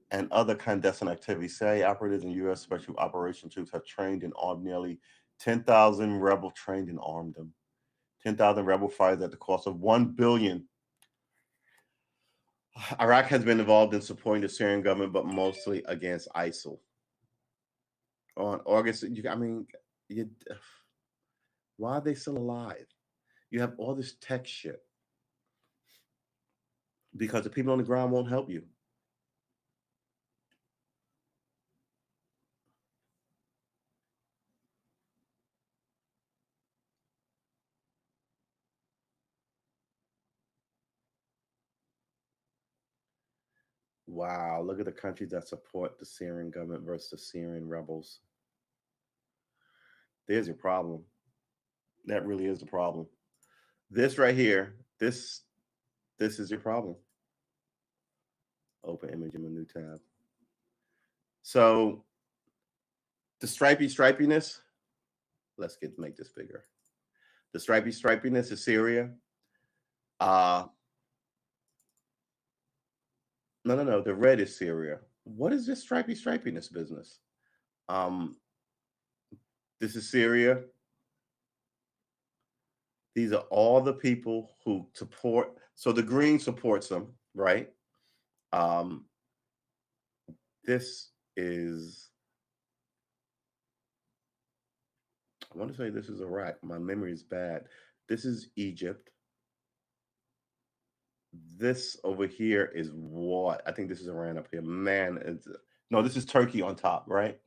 Speaker 3: and other clandestine activities. CIA operatives and U.S. Special Operations troops have trained and armed nearly 10,000 rebel trained and armed them. 10,000 rebel fighters at the cost of $1 billion. Iraq has been involved in supporting the Syrian government, but mostly against ISIL. On August, why are they still alive? You have all this tech shit because the people on the ground won't help you. Wow, look at the countries that support the Syrian government versus the Syrian rebels. There's your problem. That really is the problem. This right here, this is your problem. Open image in a new tab. So the stripiness, let's make this bigger. The stripiness is Syria. No. The red is Syria. What is this stripiness business? This is Syria. These are all the people who support. So the green supports them, right? This is, I want to say this is Iraq. My memory is bad. This is Egypt. This over here is what? I think this is Iran up here. Man, no, this is Turkey on top, right?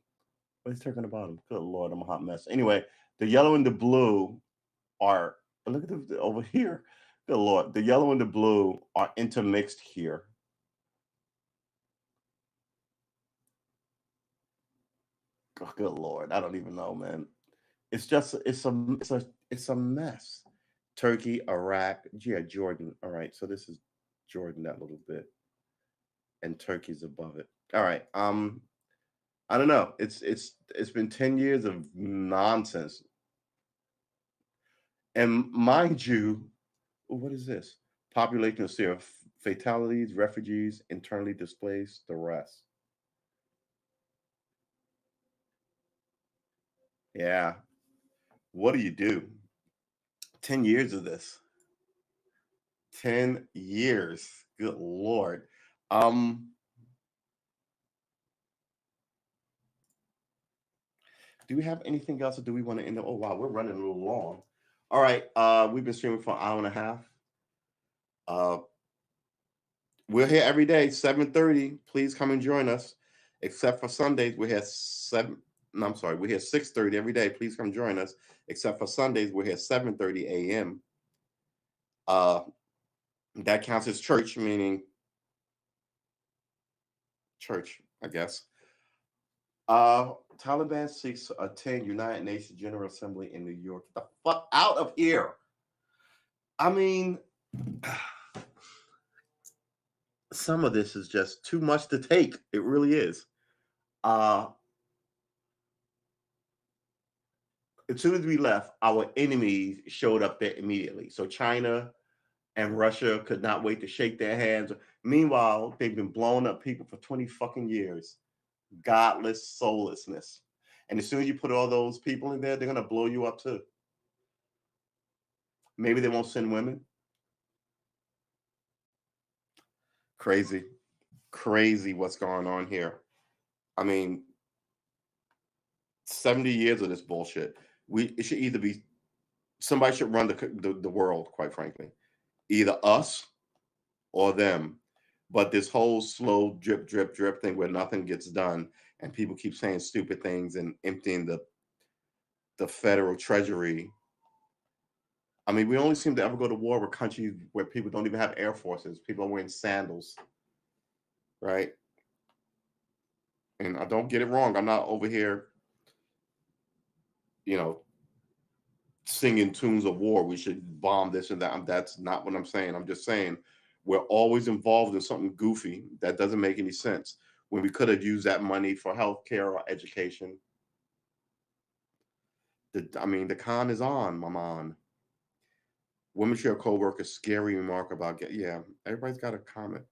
Speaker 3: What is Turkey on the bottom? Good Lord, I'm a hot mess. Anyway, the yellow and the blue are, look at over here. Good Lord, the yellow and the blue are intermixed here. Oh, good Lord, I don't even know, man. It's just it's a mess. Turkey, Iraq, yeah, Jordan. All right, so this is Jordan that little bit, and Turkey's above it. All right, I don't know. It's been 10 years of nonsense, and mind you, what is this? Population of Syria, fatalities, refugees, internally displaced, the rest. Yeah. What do you do? 10 years of this. 10 years. Good Lord. Do we have anything else or do we want to end up? Oh, wow, we're running a little long. All right. We've been streaming for an hour and a half. We're here every day, 7:30. Please come and join us. Except for Sundays, we're here 6:30 every day. Please come join us. Except for Sundays, we're here 7:30 a.m. That counts as church, meaning church, I guess. Taliban seeks to attend United Nations General Assembly in New York. Get the fuck out of here. I mean, some of this is just too much to take. It really is. As soon as we left, our enemies showed up there immediately. So China and Russia could not wait to shake their hands. Meanwhile, they've been blowing up people for 20 fucking years. Godless soullessness. And as soon as you put all those people in there, they're going to blow you up too. Maybe they won't send women. Crazy. Crazy what's going on here. I mean, 70 years of this bullshit. It should either be somebody should run the world, quite frankly. Either us or them. But this whole slow drip, drip, drip thing where nothing gets done and people keep saying stupid things and emptying the federal treasury. I mean, we only seem to ever go to war with countries where people don't even have air forces. People are wearing sandals, right? And I don't get it wrong. I'm not over here, singing tunes of war. We should bomb this and that. That's not what I'm saying. I'm just saying we're always involved in something goofy that doesn't make any sense when we could have used that money for healthcare or education. The con is on, Maman. Women share co-worker scary remark about everybody's got a comment.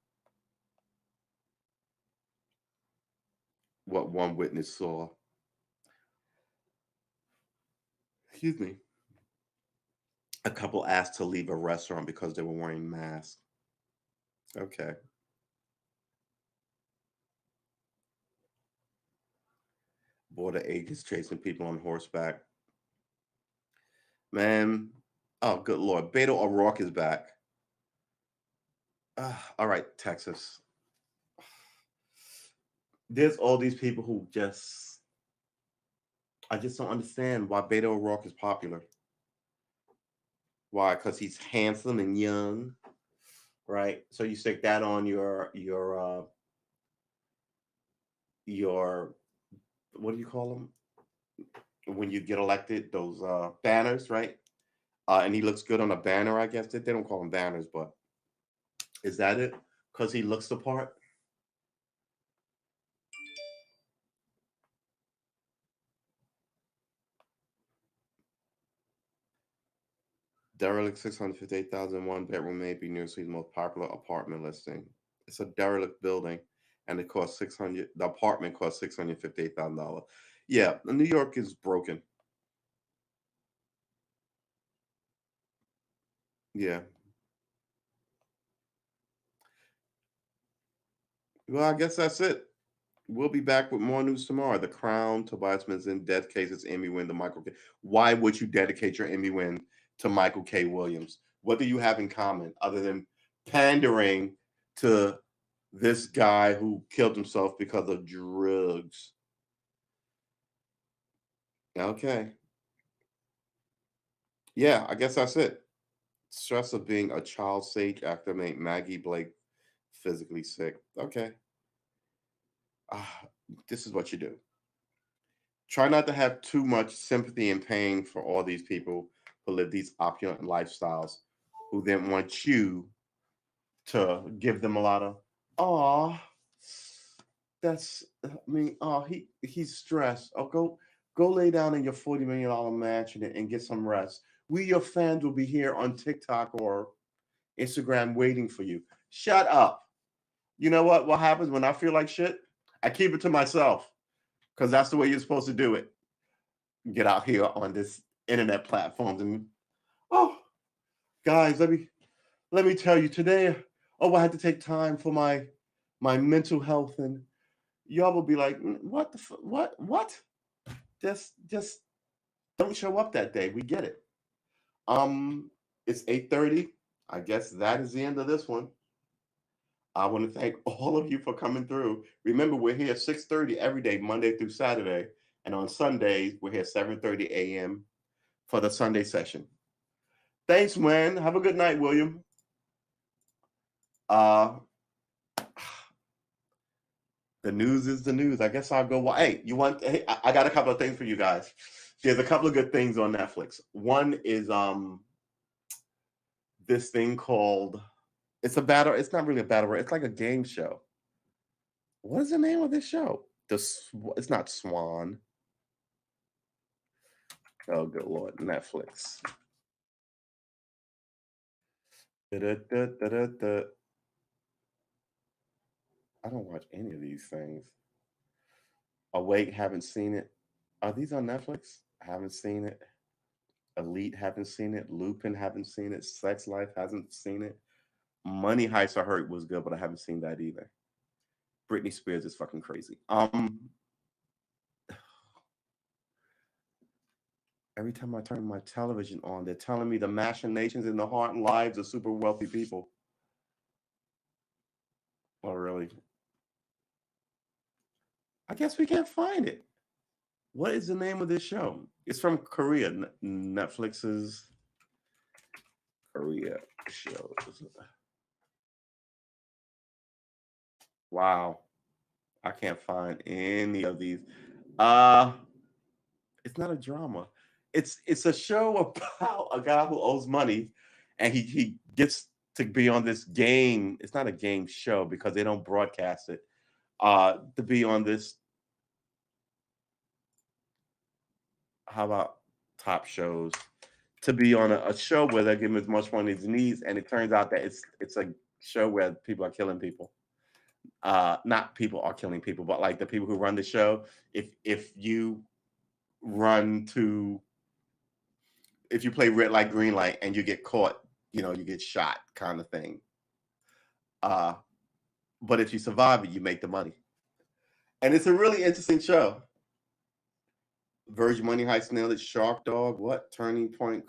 Speaker 3: What one witness saw. Excuse me. A couple asked to leave a restaurant because they were wearing masks. Okay. Border agents chasing people on horseback. Man, oh, good Lord. Beto O'Rourke is back. All right, Texas. There's all these people who I just don't understand why Beto O'Rourke is popular. Why? Because he's handsome and young, right? So you stick that on your what do you call them when you get elected? Those banners, right? And he looks good on a banner, I guess. They don't call them banners, but is that it? Because he looks the part? Derelict 658,000 one-bedroom may be New York City's most popular apartment listing. It's a derelict building, and it costs $600. The apartment costs $658,000. Yeah, New York is broken. Yeah. Well, I guess that's it. We'll be back with more news tomorrow. The Crown, Tobias Menzies dedicates Emmy win to Michael K. Why would you dedicate your Emmy win to Michael K. Williams? What do you have in common other than pandering to this guy who killed himself because of drugs? Okay. Yeah, I guess that's it. Stress of being a child stage actor made Maggie Blake physically sick. Okay. This is what you do. Try not to have too much sympathy and pain for all these people who live these opulent lifestyles, who then want you to give them a lot of, he's stressed. Oh, go lay down in your $40 million mansion and get some rest. We, your fans, will be here on TikTok or Instagram waiting for you. Shut up. You know what? What happens when I feel like shit? I keep it to myself because that's the way you're supposed to do it. Get out here on this internet platforms and guys, let me tell you today. I had to take time for my mental health, and y'all will be like, what what? Just don't show up that day. We get it. It's 8:30. I guess that is the end of this one. I want to thank all of you for coming through. Remember, we're here 6:30 every day, Monday through Saturday. And on Sundays, we're here 7:30 a.m. for the Sunday session. Thanks, man. Have a good night, William. Uh, the news is the news. I guess I'll go. Hey, you want? Hey, I got a couple of things for you guys. There's a couple of good things on Netflix. One is this thing called. It's a battle. It's not really a battle. It's like a game show. What is the name of this show? It's not Swan. Oh, good Lord, Netflix. Da-da-da-da-da-da. I don't watch any of these things. Awake, haven't seen it. Are these on Netflix? Haven't seen it. Elite, haven't seen it. Lupin, haven't seen it. Sex Life, hasn't seen it. Money Heist, I heard was good, but I haven't seen that either. Britney Spears is fucking crazy. Every time I turn my television on, they're telling me the machinations in the heart and lives of super wealthy people. Oh, really? I guess we can't find it. What is the name of this show? It's from Korea. Netflix's Korea shows. Wow. I can't find any of these. It's not a drama. It's a show about a guy who owes money and he gets to be on this game. It's not a game show because they don't broadcast it. To be on this. How about top shows? To be on a show where they give him as much money as he needs, and it turns out that it's a show where people are killing people. Not people are killing people, but like the people who run the show. If you play red light, green light, and you get caught, you get shot, kind of thing. But if you survive it, you make the money, and it's a really interesting show. Virgin Money Heist nailed it. Shark Dog, what? Turning Point,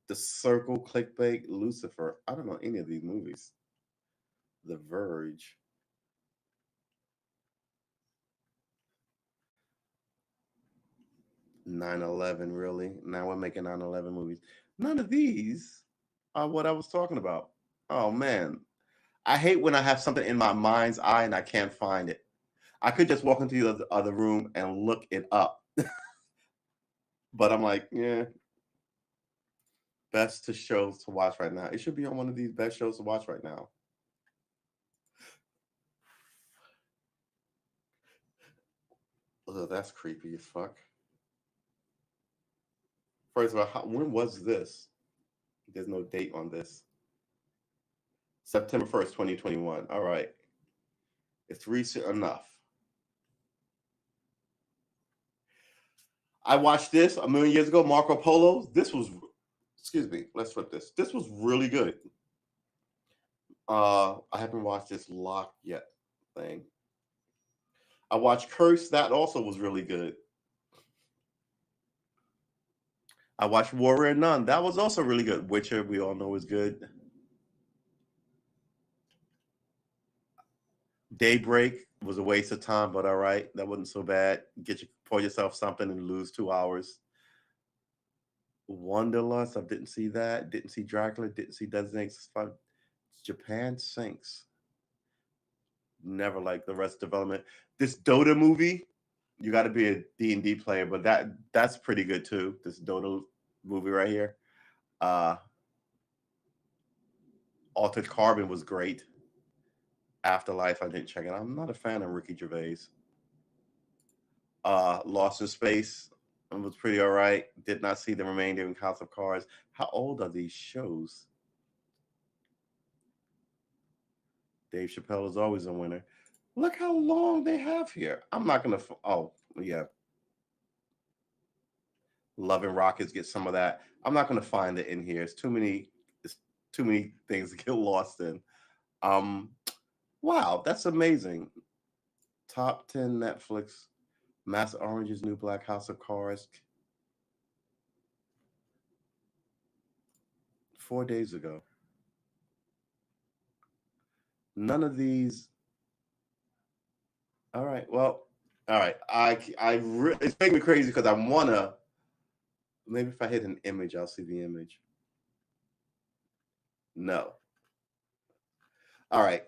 Speaker 3: The Circle, Clickbait, Lucifer. I don't know any of these movies. The Verge. "9/11," really? Now we're making 9/11 movies. None of these are what I was talking about. Oh man, I hate when I have something in my mind's eye and I can't find it. I could just walk into the other room and look it up, but I'm like, yeah. Best shows to watch right now. It should be on one of these best shows to watch right now. Ugh, that's creepy as fuck. First of all, when was this? There's no date on this. September 1st, 2021. All right. It's recent enough. I watched this a million years ago, Marco Polo. Excuse me, let's flip this. This was really good. I haven't watched this Lock yet thing. I watched Curse. That also was really good. I watched Warrior Nun. That was also really good. Witcher, we all know is good. Daybreak was a waste of time, but all right. That wasn't so bad. Pour yourself something and lose 2 hours. Wanderlust, I didn't see that. Didn't see Dracula. Didn't see Designated Survivor. Japan Sinks. Never liked the rest development. This Dota movie, you got to be a D&D player, but that's pretty good too. This Dota movie right here. Altered Carbon was great. Afterlife, I didn't check it. I'm not a fan of Ricky Gervais. Lost in Space was pretty all right. Did not see the remainder in House of Cards. How old are these shows? Dave Chappelle is always a winner. Look how long they have here. I'm not going to... Oh, yeah. Love and Rockets, get some of that. I'm not going to find it in here. It's too many things to get lost in. Wow, that's amazing. Top 10 Netflix. Master Orange's New Black, House of Cards. 4 days ago. None of these. All right. Well, all right. It's making me crazy because I want to. Maybe if I hit an image, I'll see the image. No. All right.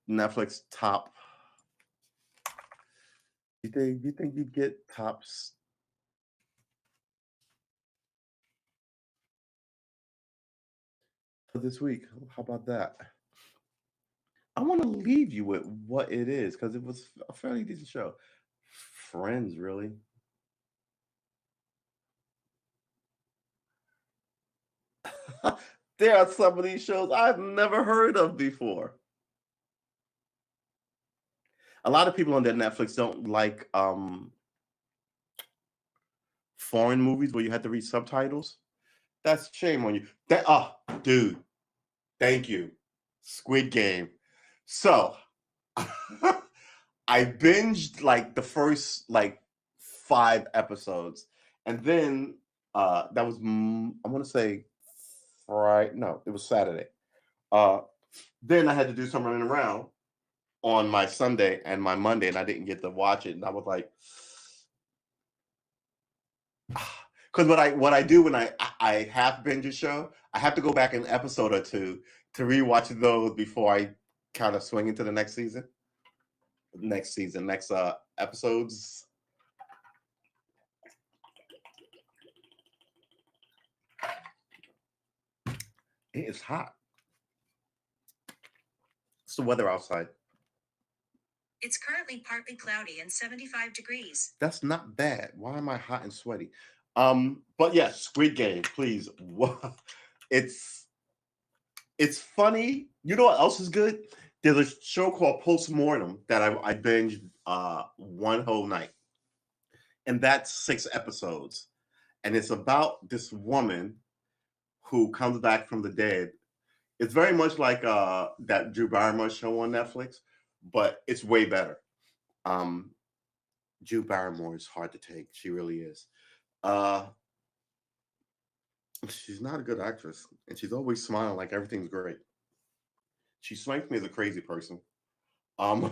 Speaker 3: Netflix top. You think you'd get tops for this week? How about that? I want to leave you with what it is because it was a fairly decent show. Friends, really. There are some of these shows I've never heard of before. A lot of people on their Netflix don't like foreign movies where you have to read subtitles. That's shame on you. Dude, thank you. Squid Game. So I binged like the first like 5 episodes, and then that was I want to say Friday. No, it was Saturday. Then I had to do some running around on my Sunday and my Monday, and I didn't get to watch it. And I was like, because what I do when I have binge a show, I have to go back an episode or two to rewatch those before I kind of swing into the next season, next episodes. It is hot. It's the weather outside.
Speaker 2: It's currently partly cloudy and 75 degrees.
Speaker 3: That's not bad. Why am I hot and sweaty? But yeah, Squid Game, please. It's funny. You know what else is good? There's a show called Postmortem that I binged one whole night, and that's 6 episodes, and it's about this woman who comes back from the dead. It's very much like that Drew Barrymore show on Netflix, but it's way better. Drew Barrymore is hard to take. She really is. She's not a good actress, and she's always smiling like everything's great. She strikes me as a crazy person. Um,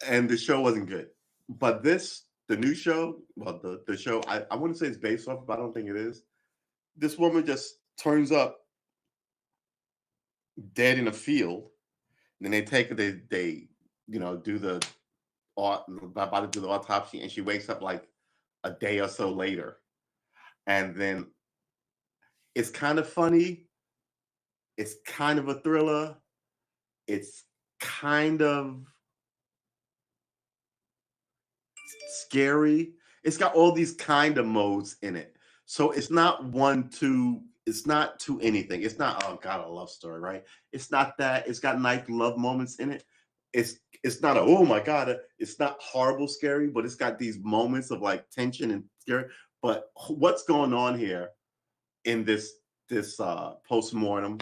Speaker 3: and the show wasn't good. But the new show, well, the show, I wouldn't say it's based off, but I don't think it is. This woman just turns up dead in a field. Then they take her, they do the about to do the autopsy, and she wakes up like a day or so later. And then it's kind of funny. It's kind of a thriller. It's kind of scary. It's got all these kind of modes in it. So it's not it's not to anything. It's not, oh God, a love story, right? It's not that. It's got nice love moments in it. It's not oh my God, it's not horrible scary, but it's got these moments of like tension and scary. But what's going on here in this postmortem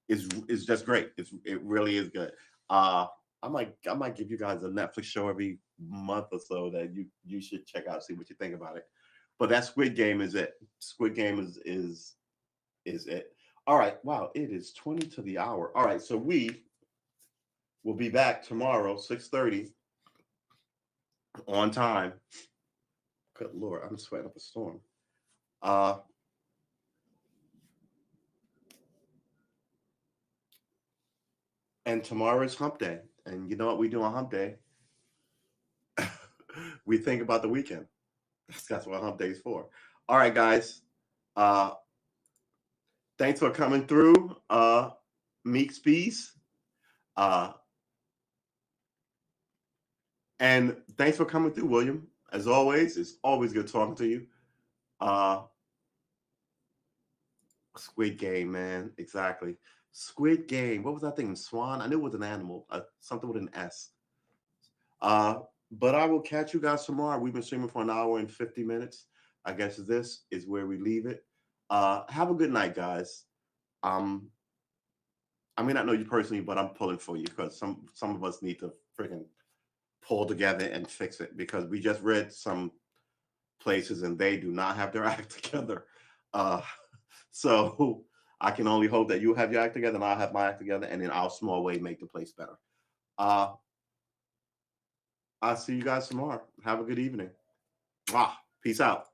Speaker 3: is just great. It really is good. I might give you guys a Netflix show every month or so that you should check out, see what you think about it. But that Squid Game is it. Squid Game is it. All right. Wow, it is 20 to the hour. All right, so we will be back tomorrow, 6:30 on time. Good Lord, I'm sweating up a storm. And tomorrow is hump day. And you know what we do on hump day? We think about the weekend. That's what hump day is for. All right, guys. Thanks for coming through, Meek Spees. And thanks for coming through, William. As always, it's always good talking to you. Squid Game, man. Exactly. Squid Game. What was that thing? Swan? I knew it was an animal. Something with an S. But I will catch you guys tomorrow. We've been streaming for an hour and 50 minutes. I guess this is where we leave it. Have a good night, guys. I may not know you personally, but I'm pulling for you because some of us need to freaking pull together and fix it because we just read some places and they do not have their act together. So I can only hope that you have your act together and I'll have my act together and in our small way make the place better. I'll see you guys tomorrow. Have a good evening. Peace out.